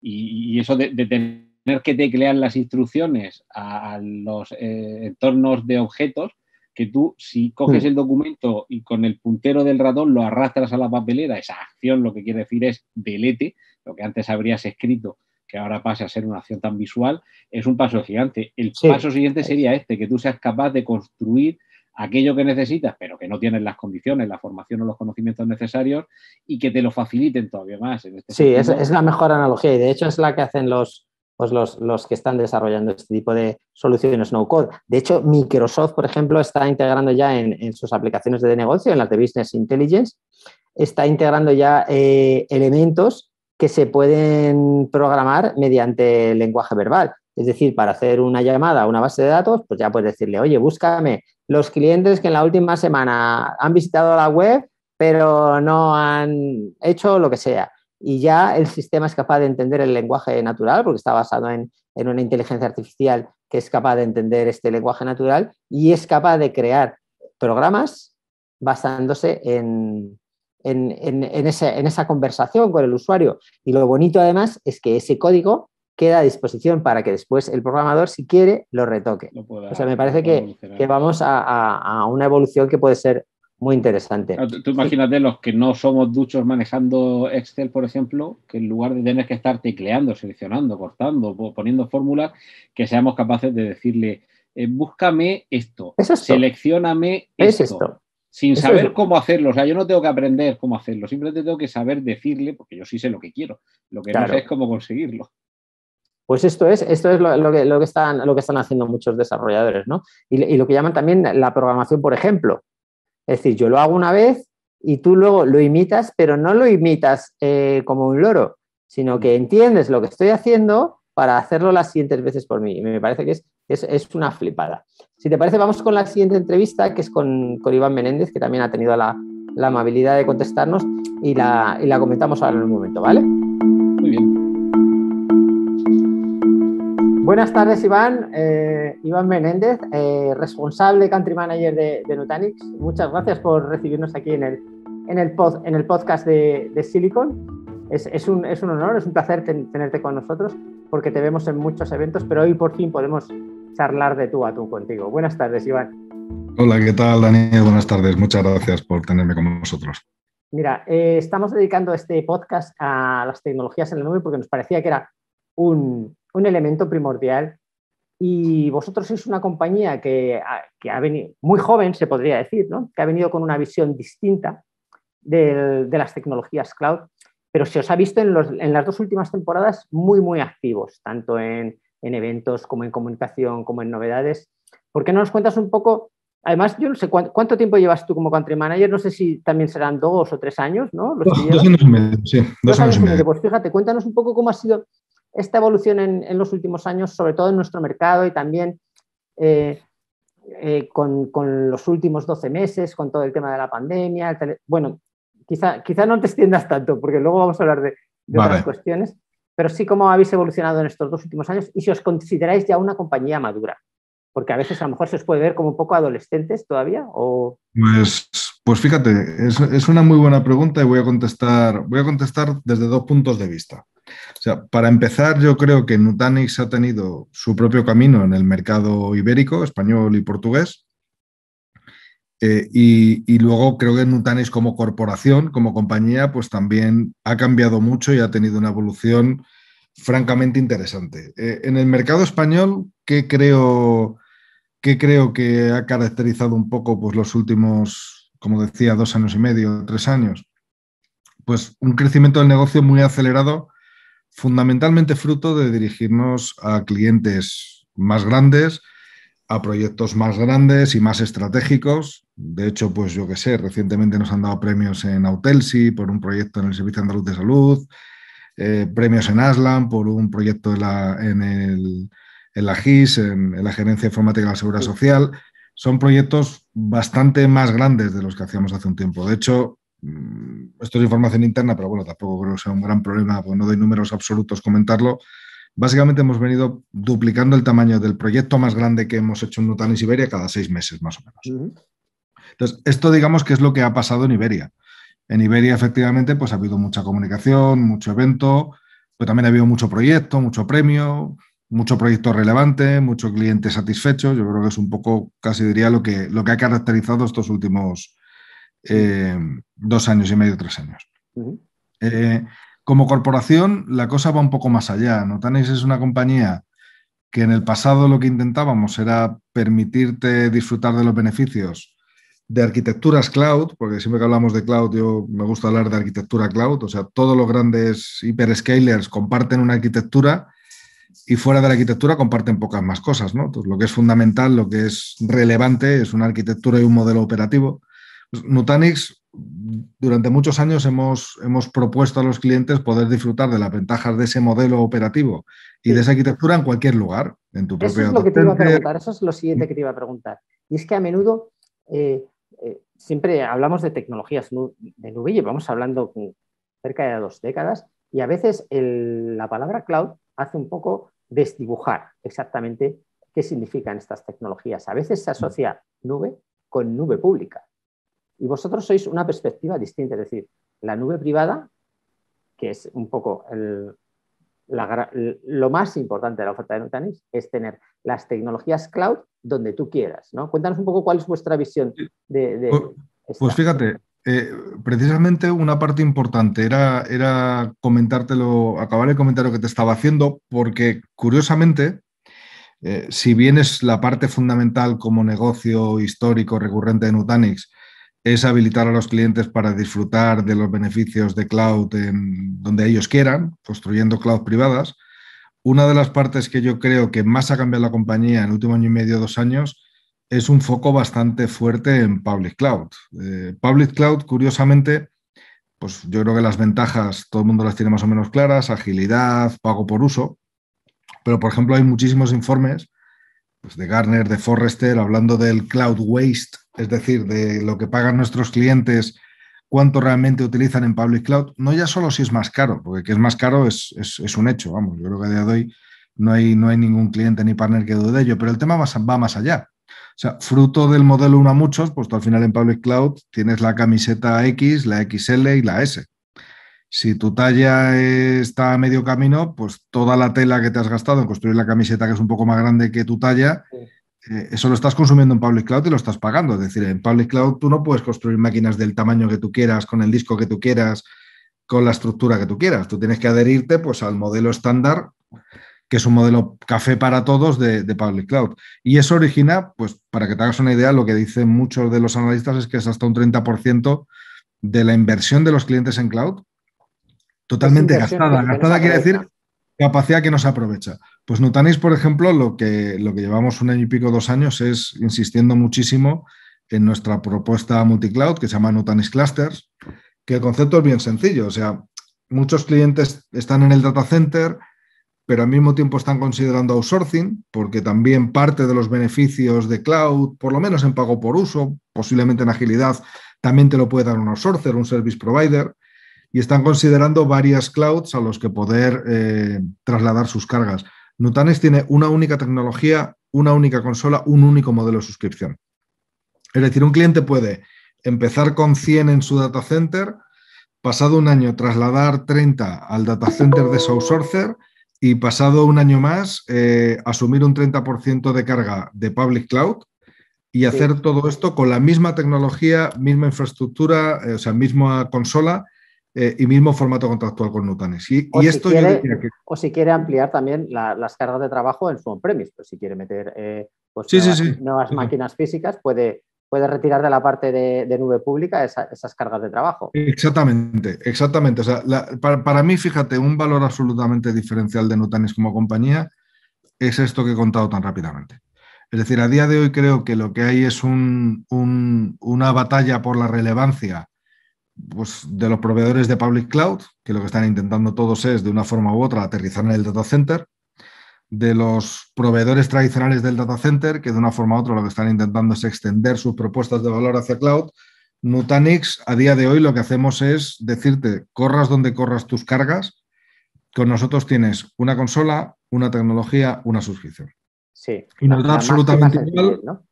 y eso de tener que teclear las instrucciones a los entornos de objetos, que tú, si coges el documento y con el puntero del ratón lo arrastras a la papelera, esa acción lo que quiere decir es delete, lo que antes habrías escrito, que ahora pase a ser una acción tan visual, es un paso gigante. El paso siguiente sería que tú seas capaz de construir aquello que necesitas, pero que no tienes las condiciones, la formación o los conocimientos necesarios, y que te lo faciliten todavía más. En este sentido, es la mejor analogía, y de hecho es la que hacen los que están desarrollando este tipo de soluciones no code. De hecho, Microsoft, por ejemplo, está integrando ya en sus aplicaciones de negocio, en las de Business Intelligence, está integrando ya elementos que se pueden programar mediante lenguaje verbal. Es decir, para hacer una llamada a una base de datos, pues ya puedes decirle, oye, búscame los clientes que en la última semana han visitado la web, pero no han hecho lo que sea. Y ya el sistema es capaz de entender el lenguaje natural, porque está basado en una inteligencia artificial que es capaz de entender este lenguaje natural y es capaz de crear programas basándose en esa conversación con el usuario. Y lo bonito, además, es que ese código queda a disposición para que después el programador, si quiere, lo retoque. O sea, me parece que vamos a una evolución que puede ser muy interesante. Tú imagínate los que no somos duchos manejando Excel, por ejemplo, que en lugar de tener que estar tecleando, seleccionando, cortando, poniendo fórmulas, que seamos capaces de decirle, búscame esto, seleccióname esto. Sin saber cómo hacerlo. O sea, yo no tengo que aprender cómo hacerlo, simplemente tengo que saber decirle, porque yo sí sé lo que quiero. Lo que no sé es cómo conseguirlo. Pues esto es lo que están haciendo muchos desarrolladores, ¿no? Y lo que llaman también la programación por ejemplo. Es decir, yo lo hago una vez y tú luego lo imitas, pero no lo imitas como un loro, sino que entiendes lo que estoy haciendo para hacerlo las siguientes veces por mí. Y me parece que es una flipada. Si te parece, vamos con la siguiente entrevista, que es con Iván Menéndez, que también ha tenido la amabilidad de contestarnos y la comentamos ahora en un momento, ¿vale? Muy bien. Buenas tardes, Iván. Iván Menéndez, responsable Country Manager de Nutanix. Muchas gracias por recibirnos aquí en el podcast de Silicon. Es un honor, es un placer tenerte con nosotros porque te vemos en muchos eventos, pero hoy por fin podemos charlar de tú a tú contigo. Buenas tardes, Iván. Hola, ¿qué tal, Daniel? Buenas tardes. Muchas gracias por tenerme con nosotros. Mira, estamos dedicando este podcast a las tecnologías en la nube porque nos parecía que era un elemento primordial y vosotros sois una compañía que ha venido muy joven, se podría decir, ¿no? Que ha venido con una visión distinta de las tecnologías cloud, pero se os ha visto en las 2 últimas temporadas muy, muy activos, tanto en eventos como en comunicación, como en novedades. ¿Por qué no nos cuentas un poco? Además, yo no sé cuánto tiempo llevas tú como Country Manager, no sé si también serán 2 o 3 años, ¿no? 2 años y medio, sí. 2 años y medio. Pues fíjate, cuéntanos un poco cómo ha sido esta evolución en los últimos años, sobre todo en nuestro mercado y también con los últimos 12 meses, con todo el tema de la pandemia. Bueno, quizá no te extiendas tanto, porque luego vamos a hablar de otras cuestiones, pero sí cómo habéis evolucionado en estos 2 últimos años y si os consideráis ya una compañía madura. Porque a veces a lo mejor se os puede ver como un poco adolescentes todavía. ¿O? Pues fíjate, es una muy buena pregunta y voy a contestar desde 2 puntos de vista. O sea, para empezar, yo creo que Nutanix ha tenido su propio camino en el mercado ibérico, español y portugués. Y luego creo que Nutanix como corporación, como compañía, pues también ha cambiado mucho y ha tenido una evolución francamente interesante. En el mercado español, ¿qué creo que ha caracterizado un poco pues, los últimos, como decía, 2 años y medio, 3 años? pues un crecimiento del negocio muy acelerado, fundamentalmente fruto de dirigirnos a clientes más grandes, a proyectos más grandes y más estratégicos. De hecho, pues yo qué sé, recientemente nos han dado premios en Autelsi por un proyecto en el Servicio Andaluz de Salud, premios en Aslan por un proyecto en la GIS, en la Gerencia Informática de la Seguridad Social. Son proyectos bastante más grandes de los que hacíamos hace un tiempo. De hecho, esto es información interna, pero bueno, tampoco creo que sea un gran problema, porque no doy números absolutos comentarlo. Básicamente hemos venido duplicando el tamaño del proyecto más grande que hemos hecho en Nutanix Iberia cada 6 meses, más o menos. Entonces, esto digamos que es lo que ha pasado en Iberia. En Iberia, efectivamente, pues ha habido mucha comunicación, mucho evento, pero también ha habido mucho proyecto, mucho premio, mucho proyecto relevante, mucho cliente satisfecho. Yo creo que es un poco, casi diría, lo que ha caracterizado estos últimos 2 años y medio, 3 años. Como corporación, la cosa va un poco más allá. Nutanix es una compañía que en el pasado lo que intentábamos era permitirte disfrutar de los beneficios de arquitecturas cloud, porque siempre que hablamos de cloud, yo me gusta hablar de arquitectura cloud, o sea, todos los grandes hyperscalers comparten una arquitectura y fuera de la arquitectura comparten pocas más cosas, ¿no? Entonces, lo que es fundamental, lo que es relevante es una arquitectura y un modelo operativo. Nutanix, durante muchos años hemos propuesto a los clientes poder disfrutar de las ventajas de ese modelo operativo y de esa arquitectura en cualquier lugar, en tu propio Eso es lo que te iba a preguntar, eso es lo siguiente que te iba a preguntar. Y es que a menudo siempre hablamos de tecnologías de nube, llevamos hablando cerca de 2 décadas y a veces la palabra cloud hace un poco desdibujar exactamente qué significan estas tecnologías. A veces se asocia nube con nube pública. Y vosotros sois una perspectiva distinta, es decir, la nube privada, que es un poco lo más importante de la oferta de Nutanix, es tener las tecnologías cloud donde tú quieras, ¿no? Cuéntanos un poco cuál es vuestra visión de Pues fíjate, precisamente una parte importante era comentártelo, acabar el comentario que te estaba haciendo, porque curiosamente, si bien es la parte fundamental como negocio histórico recurrente de Nutanix, es habilitar a los clientes para disfrutar de los beneficios de cloud en donde ellos quieran, construyendo cloud privadas. Una de las partes que yo creo que más ha cambiado la compañía en el último año y medio, 2 años, es un foco bastante fuerte en Public Cloud. Public Cloud, curiosamente, pues yo creo que las ventajas todo el mundo las tiene más o menos claras, agilidad, pago por uso, pero por ejemplo hay muchísimos informes pues de Gartner, de Forrester, hablando del cloud waste, es decir, de lo que pagan nuestros clientes, cuánto realmente utilizan en Public Cloud, no ya solo si es más caro, porque que es más caro es un hecho, vamos, yo creo que a día de hoy no hay ningún cliente ni partner que dude de ello, pero el tema va más allá. O sea, fruto del modelo uno a muchos, pues tú al final en Public Cloud tienes la camiseta X, la XL y la S. Si tu talla está a medio camino, pues toda la tela que te has gastado en construir la camiseta que es un poco más grande que tu talla, eso lo estás consumiendo en Public Cloud y lo estás pagando. Es decir, en Public Cloud tú no puedes construir máquinas del tamaño que tú quieras, con el disco que tú quieras, con la estructura que tú quieras. Tú tienes que adherirte pues, al modelo estándar, que es un modelo café para todos de Public Cloud. Y eso origina, pues para que te hagas una idea, lo que dicen muchos de los analistas es que es hasta un 30% de la inversión de los clientes en cloud totalmente gastada. Gastada quiere decir capacidad que no se aprovecha. Pues Nutanix, por ejemplo, lo que llevamos 1 año y pico, 2 años, es insistiendo muchísimo en nuestra propuesta multicloud que se llama Nutanix Clusters, que el concepto es bien sencillo. O sea, muchos clientes están en el data center, pero al mismo tiempo están considerando outsourcing, porque también parte de los beneficios de cloud, por lo menos en pago por uso, posiblemente en agilidad, también te lo puede dar un outsourcer, un service provider, y están considerando varias clouds a los que poder trasladar sus cargas. Nutanix tiene una única tecnología, una única consola, un único modelo de suscripción. Es decir, un cliente puede empezar con 100 en su data center, pasado 1 año trasladar 30 al data center de su outsourcer y pasado 1 año más asumir un 30% de carga de public cloud y hacer todo esto con la misma tecnología, misma infraestructura, o sea, misma consola y mismo formato contractual con Nutanix. O si quiere ampliar también las cargas de trabajo en su on-premise, pues si quiere meter nuevas máquinas físicas, puede puedes retirar de la parte de nube pública esas cargas de trabajo. Exactamente, exactamente. O sea, para mí, fíjate, un valor absolutamente diferencial de Nutanix como compañía es esto que he contado tan rápidamente. Es decir, a día de hoy creo que lo que hay es una batalla por la relevancia, pues, de los proveedores de public cloud, que lo que están intentando todos es, de una forma u otra, aterrizar en el data center, de los proveedores tradicionales del data center, que de una forma u otra lo que están intentando es extender sus propuestas de valor hacia cloud. Nutanix, a día de hoy, lo que hacemos es decirte, corras donde corras tus cargas, con nosotros tienes una consola, una tecnología, una suscripción. Sí. Y nos da absolutamente igual, ¿no?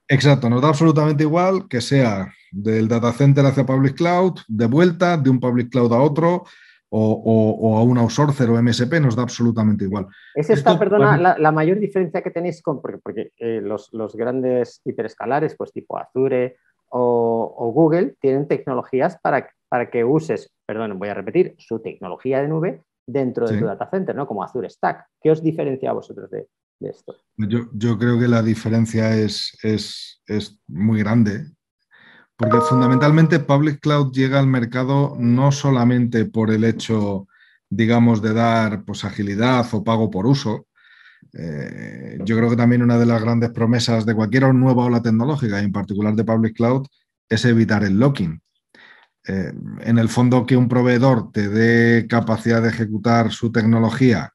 Exacto, nos da absolutamente igual que sea del data center hacia public cloud, de vuelta, de un public cloud a otro, o a un outsourcer o MSP, nos da absolutamente igual. Es esta, perdona, la mayor diferencia que tenéis porque los grandes hiperescalares, pues tipo Azure o Google, tienen tecnologías para que uses, perdón, voy a repetir, su tecnología de nube dentro de tu data center, ¿no? Como Azure Stack. ¿Qué os diferencia a vosotros de esto? Yo creo que la diferencia es muy grande, porque fundamentalmente Public Cloud llega al mercado no solamente por el hecho, digamos, de dar, pues, agilidad o pago por uso. Yo creo que también una de las grandes promesas de cualquier nueva ola tecnológica, y en particular de Public Cloud, es evitar el locking. En el fondo, que un proveedor te dé capacidad de ejecutar su tecnología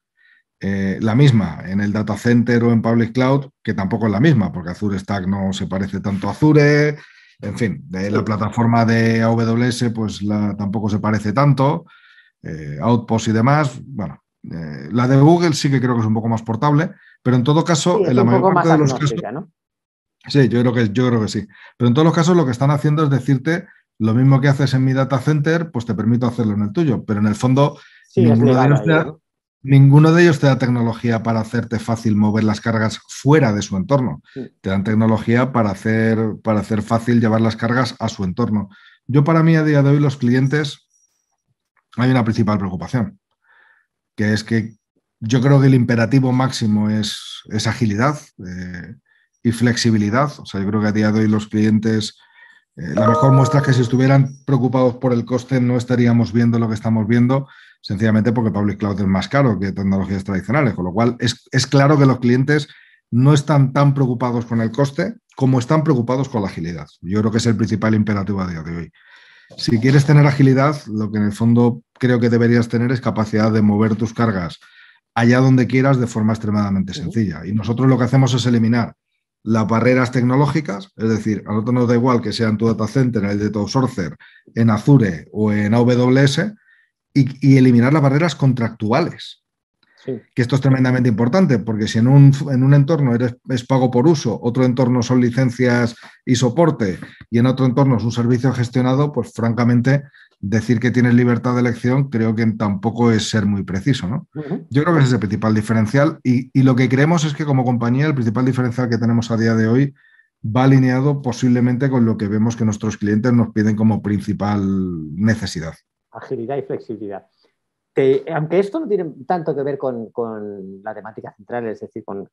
la misma en el data center o en public cloud, que tampoco es la misma, porque Azure Stack no se parece tanto a Azure, en fin, la plataforma de AWS pues tampoco se parece tanto, Outpost y demás. Bueno, la de Google sí que creo que es un poco más portable, pero en todo caso, sí, en la mayor parte de los casos, ¿no? Sí, yo creo que sí. Pero en todos los casos lo que están haciendo es decirte lo mismo que haces en mi data center, pues te permito hacerlo en el tuyo. Pero en el fondo, sí, ninguno de ellos te da tecnología para hacerte fácil mover las cargas fuera de su entorno. Sí. Te dan tecnología para hacer fácil llevar las cargas a su entorno. Para mí, a día de hoy, los clientes, hay una principal preocupación, que es que yo creo que el imperativo máximo es agilidad y flexibilidad. O sea, yo creo que a día de hoy los clientes, la mejor muestra es que si estuvieran preocupados por el coste no estaríamos viendo lo que estamos viendo, sencillamente porque Public Cloud es más caro que tecnologías tradicionales, con lo cual es claro que los clientes no están tan preocupados con el coste como están preocupados con la agilidad. Yo creo que es el principal imperativo a día de hoy. Si quieres tener agilidad, lo que en el fondo creo que deberías tener es capacidad de mover tus cargas allá donde quieras de forma extremadamente sencilla. Y nosotros lo que hacemos es eliminar las barreras tecnológicas, es decir, a nosotros nos da igual que sea en tu data center, en el de tu outsourcer, en Azure o en AWS, y eliminar las barreras contractuales. Sí. Que esto es tremendamente importante, porque si en un entorno es pago por uso, otro entorno son licencias y soporte, y en otro entorno es un servicio gestionado, pues francamente decir que tienes libertad de elección creo que tampoco es ser muy preciso, ¿no? Yo creo que ese es el principal diferencial, y lo que creemos es que como compañía el principal diferencial que tenemos a día de hoy va alineado posiblemente con lo que vemos que nuestros clientes nos piden como principal necesidad. Agilidad y flexibilidad. Aunque esto no tiene tanto que ver con la temática central, es decir, con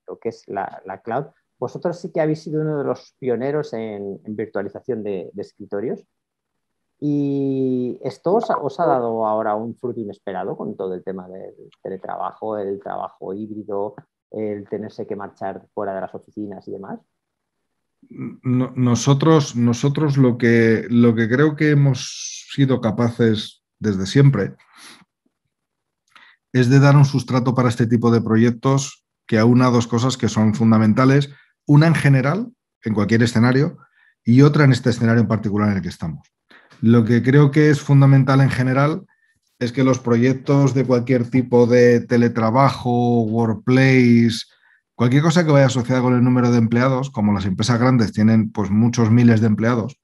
lo que es la cloud, vosotros sí que habéis sido uno de los pioneros en virtualización de escritorios. Y esto os ha dado ahora un fruto inesperado con todo el tema del teletrabajo, el trabajo híbrido, el tenerse que marchar fuera de las oficinas y demás. Nosotros lo que creo que hemos sido capaces desde siempre es de dar un sustrato para este tipo de proyectos que aúna dos cosas que son fundamentales, una en general, en cualquier escenario, y otra en este escenario en particular en el que estamos. Lo que creo que es fundamental en general es que los proyectos de cualquier tipo de teletrabajo, workplace, cualquier cosa que vaya asociada con el número de empleados, como las empresas grandes tienen pues muchos miles de empleados,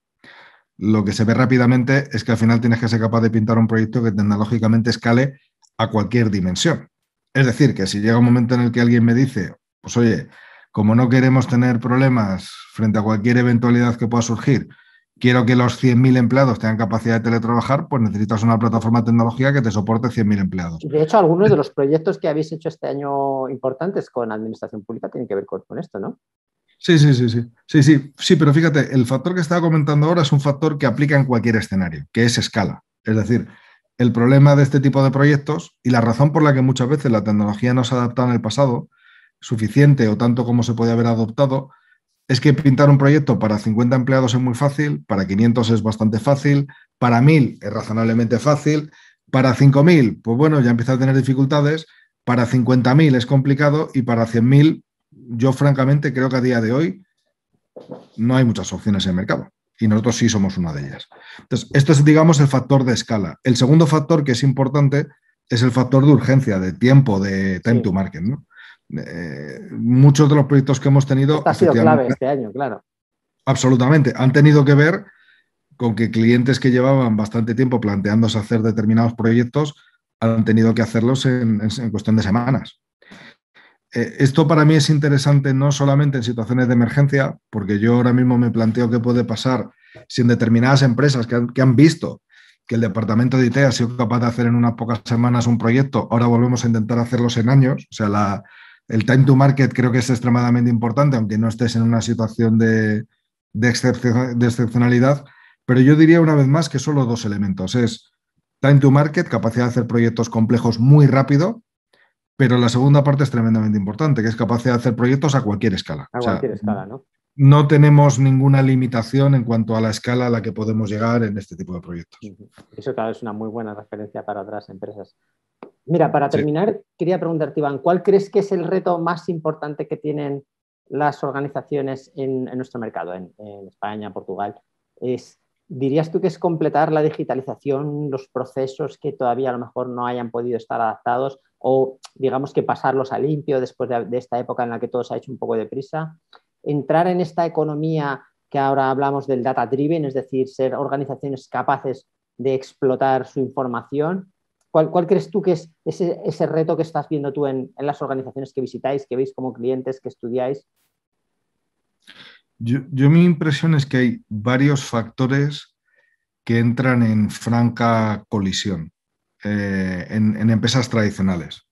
lo que se ve rápidamente es que al final tienes que ser capaz de pintar un proyecto que tecnológicamente escale a cualquier dimensión. Es decir, que si llega un momento en el que alguien me dice, pues oye, como no queremos tener problemas frente a cualquier eventualidad que pueda surgir, quiero que los 100.000 empleados tengan capacidad de teletrabajar, pues necesitas una plataforma tecnológica que te soporte 100.000 empleados. De hecho, algunos de los proyectos que habéis hecho este año importantes con administración pública tienen que ver con esto, ¿no? Sí, pero fíjate, el factor que estaba comentando ahora es un factor que aplica en cualquier escenario, que es escala. Es decir, el problema de este tipo de proyectos y la razón por la que muchas veces la tecnología no se ha adaptado en el pasado, suficiente o tanto como se puede haber adoptado, es que pintar un proyecto para 50 empleados es muy fácil, para 500 es bastante fácil, para 1000 es razonablemente fácil, para 5000, pues bueno, ya empieza a tener dificultades, para 50.000 es complicado y para 100.000, yo francamente creo que a día de hoy no hay muchas opciones en el mercado y nosotros sí somos una de ellas. Entonces, esto es, digamos, el factor de escala. El segundo factor que es importante es el factor de urgencia, de tiempo, de time to market, ¿no? Muchos de los proyectos que hemos tenido... Esto ha sido clave este año, claro. Absolutamente. Han tenido que ver con que clientes que llevaban bastante tiempo planteándose hacer determinados proyectos han tenido que hacerlos en cuestión de semanas. Esto para mí es interesante no solamente en situaciones de emergencia, porque yo ahora mismo me planteo qué puede pasar si en determinadas empresas que han visto que el departamento de IT ha sido capaz de hacer en unas pocas semanas un proyecto, ahora volvemos a intentar hacerlos en años. O sea, el time to market creo que es extremadamente importante, aunque no estés en una situación de excepcionalidad, pero yo diría una vez más que solo dos elementos. Es time to market, capacidad de hacer proyectos complejos muy rápido, pero la segunda parte es tremendamente importante, que es capacidad de hacer proyectos a cualquier escala. A cualquier escala, ¿no? No tenemos ninguna limitación en cuanto a la escala a la que podemos llegar en este tipo de proyectos. Eso, claro, es una muy buena referencia para otras empresas. Mira, para terminar, quería preguntarte, Iván, ¿cuál crees que es el reto más importante que tienen las organizaciones en nuestro mercado, en España, Portugal? ¿Dirías tú que es completar la digitalización, los procesos que todavía a lo mejor no hayan podido estar adaptados o digamos que pasarlos a limpio después de esta época en la que todo se ha hecho un poco deprisa? Entrar en esta economía que ahora hablamos del data driven, es decir, ser organizaciones capaces de explotar su información. ¿Cuál crees tú que es ese reto que estás viendo tú en las organizaciones que visitáis, que veis como clientes, que estudiáis? Yo mi impresión es que hay varios factores que entran en franca colisión en empresas tradicionales.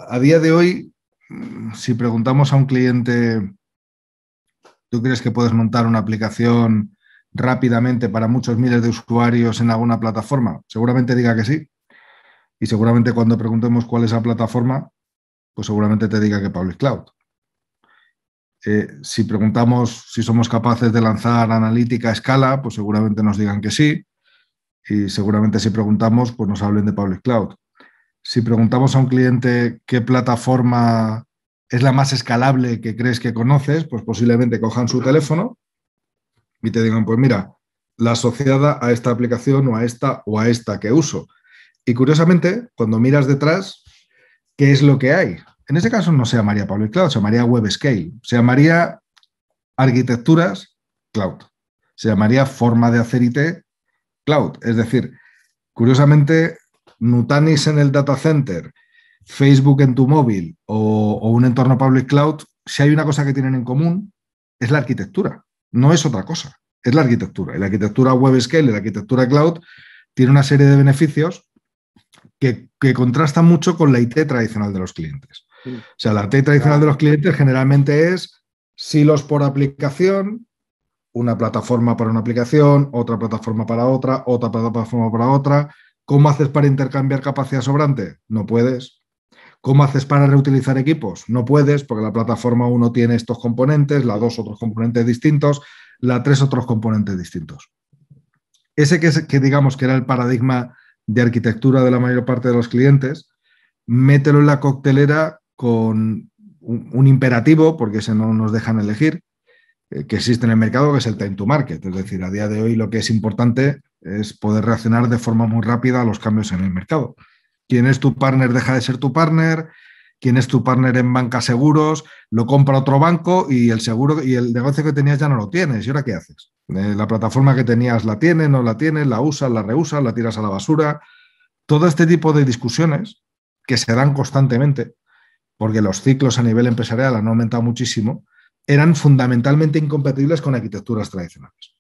A día de hoy, si preguntamos a un cliente, ¿tú crees que puedes montar una aplicación rápidamente para muchos miles de usuarios en alguna plataforma? Seguramente diga que sí. Y seguramente cuando preguntemos cuál es la plataforma, pues seguramente te diga que Public Cloud. Si preguntamos si somos capaces de lanzar analítica a escala, pues seguramente nos digan que sí. Y seguramente si preguntamos, pues nos hablen de Public Cloud. Si preguntamos a un cliente qué plataforma es la más escalable que crees que conoces, pues posiblemente cojan su teléfono y te digan, pues mira, la asociada a esta aplicación o a esta que uso. Y curiosamente, cuando miras detrás, ¿qué es lo que hay? En ese caso no se llamaría Public Cloud, se llamaría Web Scale, se llamaría arquitecturas cloud, se llamaría forma de hacer IT cloud. Es decir, curiosamente, Nutanix en el data center, Facebook en tu móvil o un entorno public cloud, si hay una cosa que tienen en común, es la arquitectura, no es otra cosa, es la arquitectura. Y la arquitectura Web Scale y la arquitectura cloud tiene una serie de beneficios que contrastan mucho con la IT tradicional de los clientes. O sea, la IT tradicional de los clientes generalmente es silos por aplicación, una plataforma para una aplicación, otra plataforma para otra plataforma para otra. ¿Cómo haces para intercambiar capacidad sobrante? No puedes. ¿Cómo haces para reutilizar equipos? No puedes, porque la plataforma 1 tiene estos componentes, la 2 otros componentes distintos, la 3 otros componentes distintos. Ese que digamos que era el paradigma de arquitectura de la mayor parte de los clientes, mételo en la coctelera con un imperativo, porque ese no nos dejan elegir, que existe en el mercado, que es el time to market. Es decir, a día de hoy lo que es importante es poder reaccionar de forma muy rápida a los cambios en el mercado. Quien es tu partner deja de ser tu partner, quien es tu partner en banca seguros, lo compra otro banco y el seguro y el negocio que tenías ya no lo tienes. ¿Y ahora qué haces? La plataforma que tenías la tienes, no la tienes, la usas, la reusas, la tiras a la basura. Todo este tipo de discusiones que se dan constantemente, porque los ciclos a nivel empresarial han aumentado muchísimo, eran fundamentalmente incompatibles con arquitecturas tradicionales.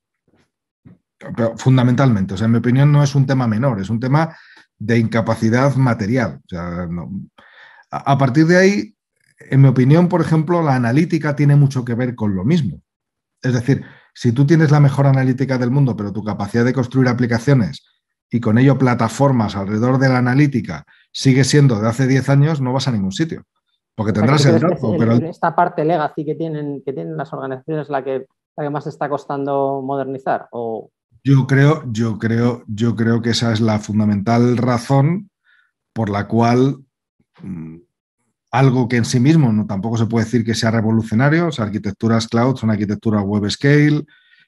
Pero fundamentalmente, o sea, en mi opinión no es un tema menor, es un tema de incapacidad material. O sea, no. A partir de ahí, en mi opinión, por ejemplo, la analítica tiene mucho que ver con lo mismo. Es decir, si tú tienes la mejor analítica del mundo, pero tu capacidad de construir aplicaciones y con ello plataformas alrededor de la analítica sigue siendo de hace 10 años, no vas a ningún sitio. Porque O sea, tendrás ¿tú el crees que dato, pero... esta parte legacy que tienen las organizaciones la que más está costando modernizar? ¿O... Yo creo que esa es la fundamental razón por la cual algo que en sí mismo no, tampoco se puede decir que sea revolucionario, o sea, arquitecturas cloud son arquitecturas web scale,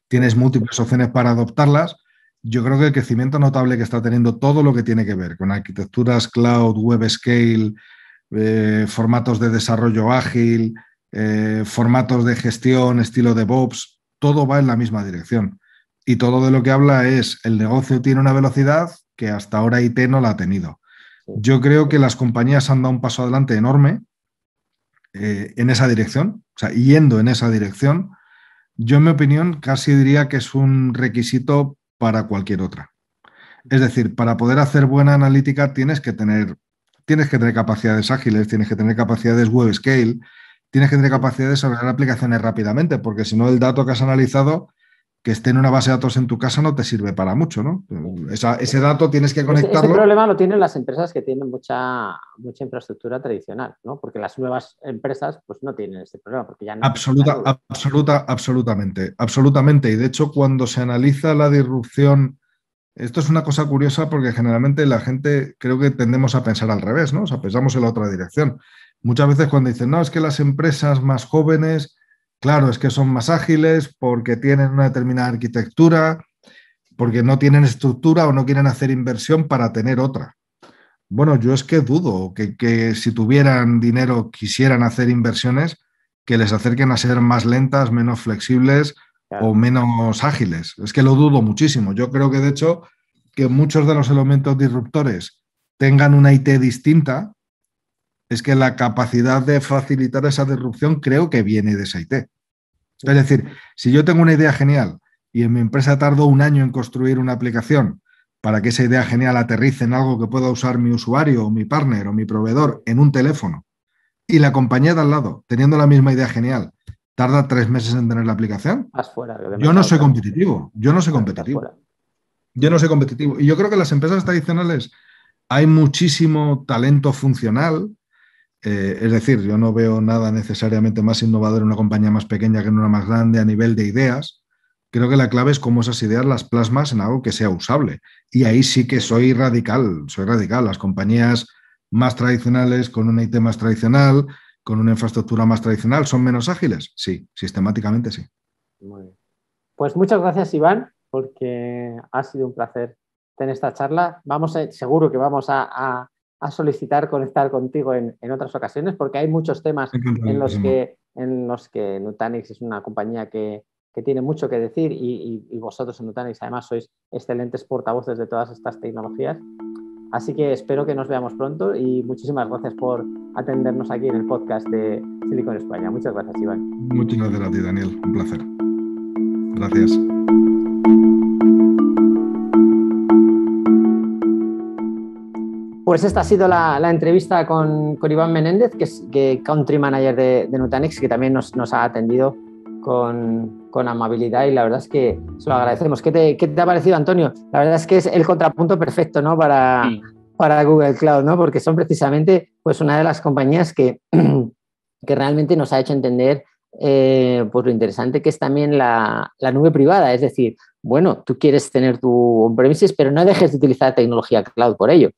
tienes múltiples opciones para adoptarlas. Yo creo que el crecimiento notable que está teniendo todo lo que tiene que ver con arquitecturas cloud, web scale, formatos de desarrollo ágil, formatos de gestión, estilo DevOps, todo va en la misma dirección. Y todo de lo que habla es el negocio tiene una velocidad que hasta ahora IT no la ha tenido. Yo creo que las compañías han dado un paso adelante enorme en esa dirección, o sea, yendo en esa dirección. Yo, en mi opinión, casi diría que es un requisito para cualquier otra. Es decir, para poder hacer buena analítica tienes que tener capacidades ágiles, tienes que tener capacidades web scale, tienes que tener capacidad de desarrollar aplicaciones rápidamente, porque si no, el dato que has analizado, que esté en una base de datos en tu casa, no te sirve para mucho, ¿no? Ese dato tienes que conectarlo. Ese problema lo tienen las empresas que tienen mucha infraestructura tradicional, ¿no? Porque las nuevas empresas pues no tienen este problema, porque ya no. Absolutamente. Y de hecho, cuando se analiza la disrupción, esto es una cosa curiosa porque generalmente la gente creo que tendemos a pensar al revés, ¿no? O sea, pensamos en la otra dirección. Muchas veces cuando dicen, no, es que las empresas más jóvenes, claro, es que son más ágiles porque tienen una determinada arquitectura, porque no tienen estructura o no quieren hacer inversión para tener otra. Bueno, yo es que dudo que si tuvieran dinero quisieran hacer inversiones que les acerquen a ser más lentas, menos flexibles, claro, o menos ágiles. Es que lo dudo muchísimo. Yo creo que, de hecho, que muchos de los elementos disruptores tengan una IT distinta, es que la capacidad de facilitar esa disrupción creo que viene de esa IT. Es decir, si yo tengo una idea genial y en mi empresa tardo un año en construir una aplicación para que esa idea genial aterrice en algo que pueda usar mi usuario o mi partner o mi proveedor en un teléfono, y la compañía de al lado, teniendo la misma idea genial, tarda 3 meses en tener la aplicación, yo no soy competitivo. Yo no soy competitivo. Y yo creo que en las empresas tradicionales hay muchísimo talento funcional. Es decir, yo no veo nada necesariamente más innovador en una compañía más pequeña que en una más grande a nivel de ideas. Creo que la clave es cómo esas ideas las plasmas en algo que sea usable. Y ahí sí que soy radical. Las compañías más tradicionales, con una IT más tradicional, con una infraestructura más tradicional, ¿son menos ágiles? Sí, sistemáticamente sí. Muy bien. Pues muchas gracias, Iván, porque ha sido un placer tener esta charla. Seguro que vamos a solicitar conectar contigo en otras ocasiones, porque hay muchos temas en los que Nutanix es una compañía que tiene mucho que decir y vosotros en Nutanix además sois excelentes portavoces de todas estas tecnologías. Así que espero que nos veamos pronto y muchísimas gracias por atendernos aquí en el podcast de Silicon España. Muchas gracias, Iván. Muchas gracias a ti, Daniel. Un placer. Gracias. Pues esta ha sido la entrevista con Iván Menéndez, que es Country Manager de Nutanix, que también nos ha atendido con amabilidad y la verdad es que se lo agradecemos. ¿Qué te ha parecido, Antonio? La verdad es que es el contrapunto perfecto, ¿no? para Google Cloud, ¿no? Porque son precisamente pues, una de las compañías que realmente nos ha hecho entender pues lo interesante que es también la nube privada. Es decir, bueno, tú quieres tener tu on-premises, pero no dejes de utilizar tecnología cloud por ello.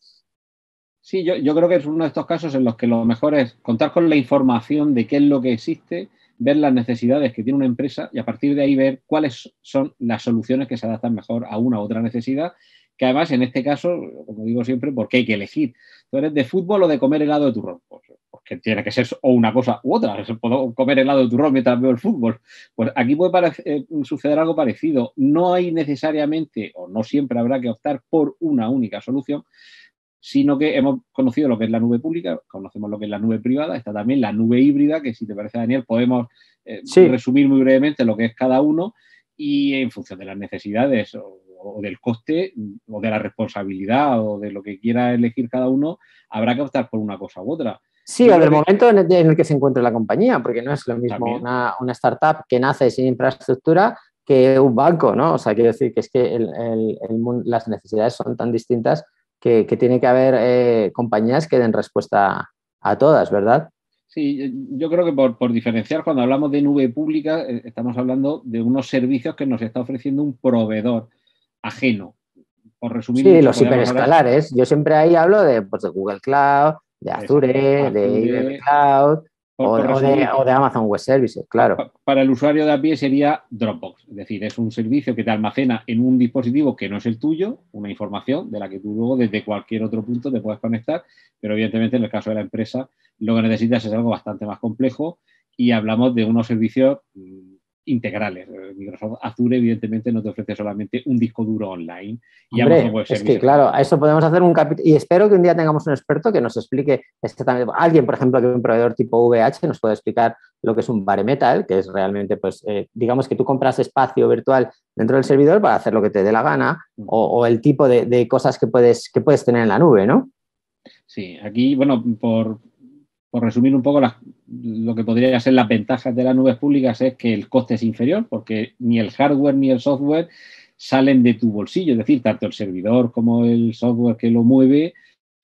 Sí, yo creo que es uno de estos casos en los que lo mejor es contar con la información de qué es lo que existe, ver las necesidades que tiene una empresa y a partir de ahí ver cuáles son las soluciones que se adaptan mejor a una u otra necesidad, que además en este caso, como digo siempre, porque hay que elegir. ¿Tú eres de fútbol o de comer helado de turrón? Pues que tiene que ser o una cosa u otra. Puedo comer helado de turrón mientras veo el fútbol. Pues aquí puede suceder algo parecido. No hay necesariamente, o no siempre habrá que optar por una única solución, sino que hemos conocido lo que es la nube pública, conocemos lo que es la nube privada, está también la nube híbrida, que si te parece, Daniel, podemos resumir muy brevemente lo que es cada uno y en función de las necesidades o o del coste o de la responsabilidad o de lo que quiera elegir cada uno, habrá que optar por una cosa u otra. Sí, o del momento en el que se encuentre la compañía, porque no es lo mismo una startup que nace sin infraestructura que un banco, ¿no? O sea, quiero decir que es que las necesidades son tan distintas que tiene que haber compañías que den respuesta a todas, ¿verdad? Sí, yo creo que por diferenciar, cuando hablamos de nube pública, estamos hablando de unos servicios que nos está ofreciendo un proveedor ajeno. Por resumir sí, mucho, los hiperescalares. Yo siempre ahí hablo de Google Cloud, de Azure, de IBM Cloud o de Amazon Web Services, claro. Para el usuario de a pie sería Dropbox. Es decir, es un servicio que te almacena en un dispositivo que no es el tuyo, una información de la que tú luego desde cualquier otro punto te puedes conectar, pero evidentemente en el caso de la empresa lo que necesitas es algo bastante más complejo y hablamos de unos servicios integrales. Microsoft Azure evidentemente no te ofrece solamente un disco duro online. Y Hombre, Amazon Web es Services, que claro, a eso podemos hacer un capítulo y espero que un día tengamos un experto que nos explique exactamente, alguien por ejemplo que un proveedor tipo VH nos puede explicar lo que es un bare metal, que es realmente pues digamos que tú compras espacio virtual dentro del servidor para hacer lo que te dé la gana o el tipo de cosas que puedes tener en la nube, ¿no? Sí, aquí, bueno, por resumir un poco lo que podría ser las ventajas de las nubes públicas es que el coste es inferior porque ni el hardware ni el software salen de tu bolsillo, es decir, tanto el servidor como el software que lo mueve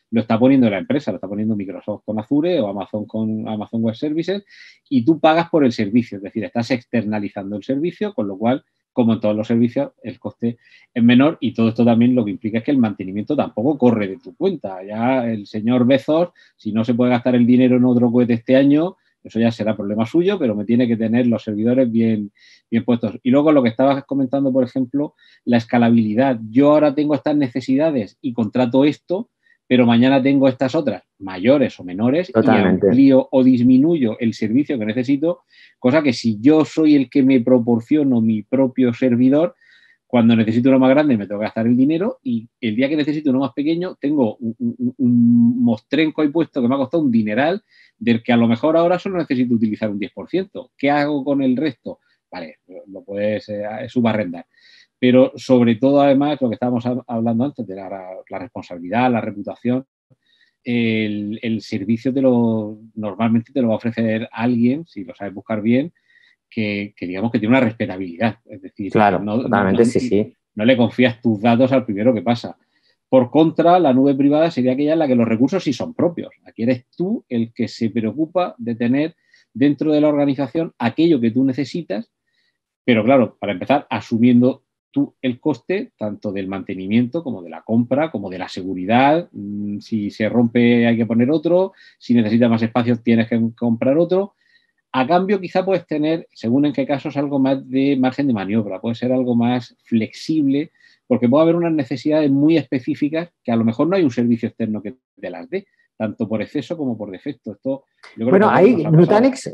lo está poniendo la empresa, lo está poniendo Microsoft con Azure o Amazon con Amazon Web Services y tú pagas por el servicio, es decir, estás externalizando el servicio, con lo cual, como en todos los servicios, el coste es menor y todo esto también lo que implica es que el mantenimiento tampoco corre de tu cuenta. Ya el señor Bezos, si no se puede gastar el dinero en otro cohete este año, eso ya será problema suyo, pero me tiene que tener los servidores bien puestos. Y luego lo que estabas comentando, por ejemplo, la escalabilidad. Yo ahora tengo estas necesidades y contrato esto, pero mañana tengo estas otras, mayores o menores, Totalmente. Y amplío o disminuyo el servicio que necesito, cosa que si yo soy el que me proporciono mi propio servidor, cuando necesito uno más grande me tengo que gastar el dinero y el día que necesito uno más pequeño tengo un mostrenco ahí puesto que me ha costado un dineral del que a lo mejor ahora solo necesito utilizar un 10%. ¿Qué hago con el resto? Vale, lo puedes subarrendar. Pero sobre todo, además, lo que estábamos hablando antes de la responsabilidad, la reputación, el servicio normalmente te lo va a ofrecer alguien, si lo sabes buscar bien, que digamos que tiene una respetabilidad. Es decir, claro, totalmente, sí. No le confías tus datos al primero que pasa. Por contra, la nube privada sería aquella en la que los recursos sí son propios. Aquí eres tú el que se preocupa de tener dentro de la organización aquello que tú necesitas, pero claro, para empezar, asumiendo tú el coste tanto del mantenimiento como de la compra, como de la seguridad. Si se rompe hay que poner otro, si necesitas más espacio tienes que comprar otro. A cambio, quizá puedes tener, según en qué casos, algo más de margen de maniobra, puede ser algo más flexible, porque puede haber unas necesidades muy específicas que a lo mejor no hay un servicio externo que te las dé, tanto por exceso como por defecto. Esto, yo creo bueno, que ahí Nutanix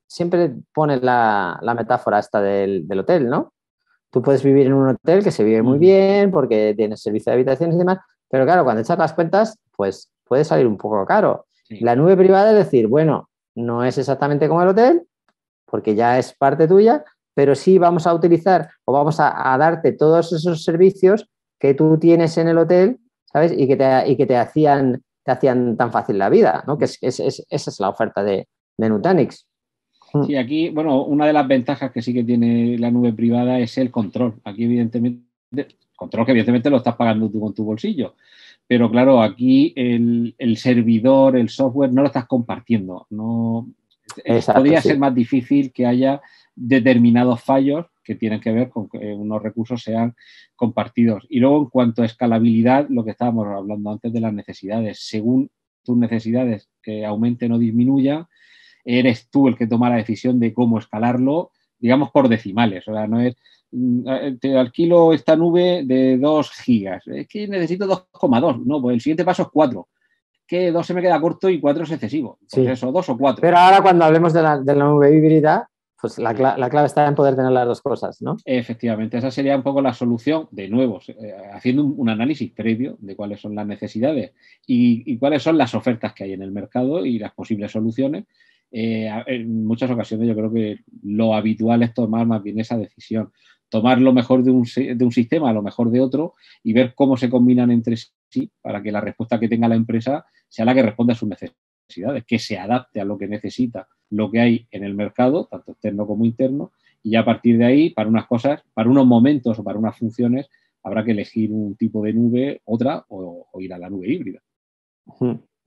siempre pone la metáfora esta del hotel, ¿no? Tú puedes vivir en un hotel que se vive muy bien porque tienes servicio de habitaciones y demás, pero claro, cuando echas las cuentas, pues puede salir un poco caro. Sí. La nube privada es decir, bueno, no es exactamente como el hotel, porque ya es parte tuya, pero sí vamos a utilizar o vamos a darte todos esos servicios que tú tienes en el hotel, ¿sabes? Y que te hacían tan fácil la vida, ¿no? Que esa es la oferta de Nutanix. Sí, aquí, bueno, una de las ventajas que sí que tiene la nube privada es el control. Aquí, evidentemente, control que evidentemente lo estás pagando tú con tu bolsillo. Pero claro, aquí el servidor, el software, no lo estás compartiendo. No, podría ser más difícil que haya determinados fallos que tienen que ver con que unos recursos sean compartidos. Y luego, en cuanto a escalabilidad, lo que estábamos hablando antes de las necesidades. Según tus necesidades que aumenten o disminuyan, eres tú el que toma la decisión de cómo escalarlo, digamos, por decimales. O sea, no es, te alquilo esta nube de 2 gigas. Es que necesito 2,2. No, pues el siguiente paso es 4. Que 2 se me queda corto y 4 es excesivo. Pues sí. Eso, 2 o 4. Pero ahora cuando hablemos de la nube híbrida, pues la clave está en poder tener las dos cosas, ¿no? Efectivamente, esa sería un poco la solución, de nuevo, haciendo un análisis previo de cuáles son las necesidades y cuáles son las ofertas que hay en el mercado y las posibles soluciones. En muchas ocasiones yo creo que lo habitual es tomar más bien esa decisión. tomar lo mejor de un sistema, lo mejor de otro y ver cómo se combinan entre sí para que la respuesta que tenga la empresa sea la que responda a sus necesidades, que se adapte a lo que necesita, lo que hay en el mercado, tanto externo como interno, y a partir de ahí, para unas cosas, para unos momentos o para unas funciones, habrá que elegir un tipo de nube, otra, o ir a la nube híbrida.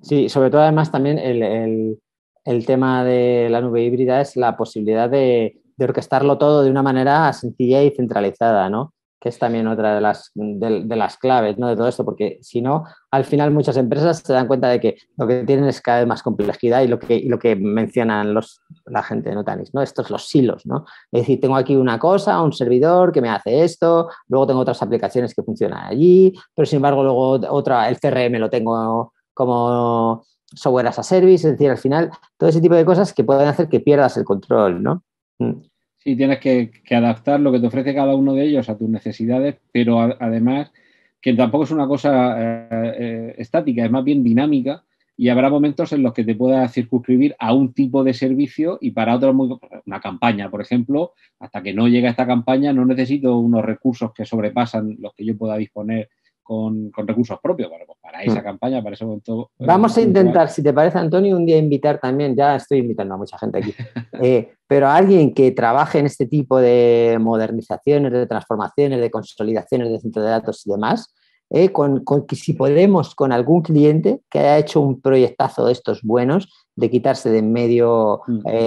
Sí, sobre todo además también el tema de la nube híbrida es la posibilidad de orquestarlo todo de una manera sencilla y centralizada, ¿no? Que es también otra de las claves, ¿no? De todo esto, porque si no, al final muchas empresas se dan cuenta de que lo que tienen es cada vez más complejidad y lo que mencionan la gente de Nutanix, ¿no? Estos los silos, ¿no? Es decir, tengo aquí una cosa, un servidor que me hace esto, luego tengo otras aplicaciones que funcionan allí, pero sin embargo luego el CRM lo tengo como software as a service, es decir, al final todo ese tipo de cosas que pueden hacer que pierdas el control, ¿no? Sí, tienes que adaptar lo que te ofrece cada uno de ellos a tus necesidades, pero además que tampoco es una cosa estática, es más bien dinámica y habrá momentos en los que te puedas circunscribir a un tipo de servicio y para otros una campaña, por ejemplo, hasta que no llegue a esta campaña no necesito unos recursos que sobrepasan los que yo pueda disponer con recursos propios. Bueno, pues para esa campaña, para ese momento... Vamos a intentar, si te parece, Antonio, un día invitar también, ya estoy invitando a mucha gente aquí, pero a alguien que trabaje en este tipo de modernizaciones, de transformaciones, de consolidaciones de centros de datos y demás, que si podemos con algún cliente que haya hecho un proyectazo de estos buenos, de quitarse de en medio,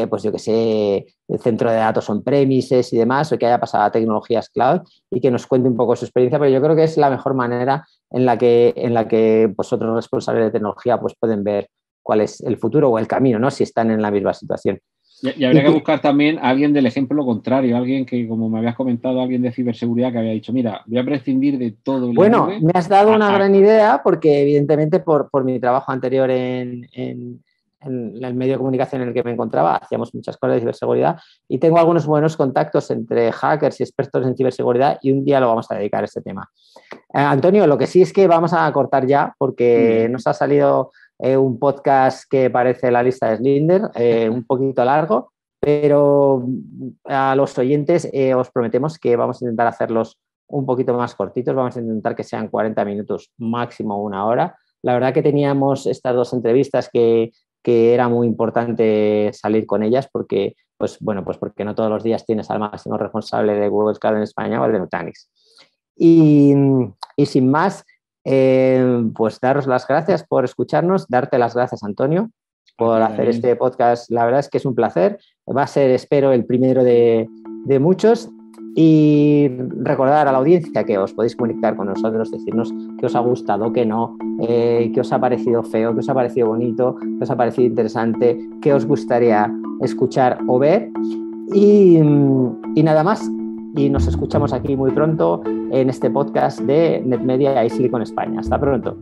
pues yo que sé, el centro de datos on-premises y demás, o que haya pasado a tecnologías cloud y que nos cuente un poco su experiencia, pero yo creo que es la mejor manera en la que vosotros responsables de tecnología pues pueden ver cuál es el futuro o el camino, ¿no? Si están en la misma situación. Y habría que buscar también a alguien del ejemplo contrario, alguien que, como me habías comentado, alguien de ciberseguridad que había dicho, mira, voy a prescindir de todo el Bueno, me has dado una gran idea porque evidentemente por mi trabajo anterior en el medio de comunicación en el que me encontraba, hacíamos muchas cosas de ciberseguridad y tengo algunos buenos contactos entre hackers y expertos en ciberseguridad y un día lo vamos a dedicar a este tema. Antonio, lo que sí es que vamos a cortar ya porque nos ha salido un podcast que parece la lista de Slinder, un poquito largo, pero a los oyentes os prometemos que vamos a intentar hacerlos un poquito más cortitos, vamos a intentar que sean 40 minutos, máximo una hora. La verdad que teníamos estas dos entrevistas que era muy importante salir con ellas porque, pues porque no todos los días tienes al máximo responsable de Google Cloud en España o el de Nutanix. Y sin más, pues daros las gracias por escucharnos, darte las gracias, Antonio, por hacer este podcast. La verdad es que es un placer. Va a ser, espero, el primero de muchos. Y recordar a la audiencia que os podéis comunicar con nosotros, decirnos qué os ha gustado, qué no, qué os ha parecido feo, qué os ha parecido bonito, qué os ha parecido interesante, qué os gustaría escuchar o ver. Y nada más. Y nos escuchamos aquí muy pronto en este podcast de NetMedia y Silicon España. Hasta pronto.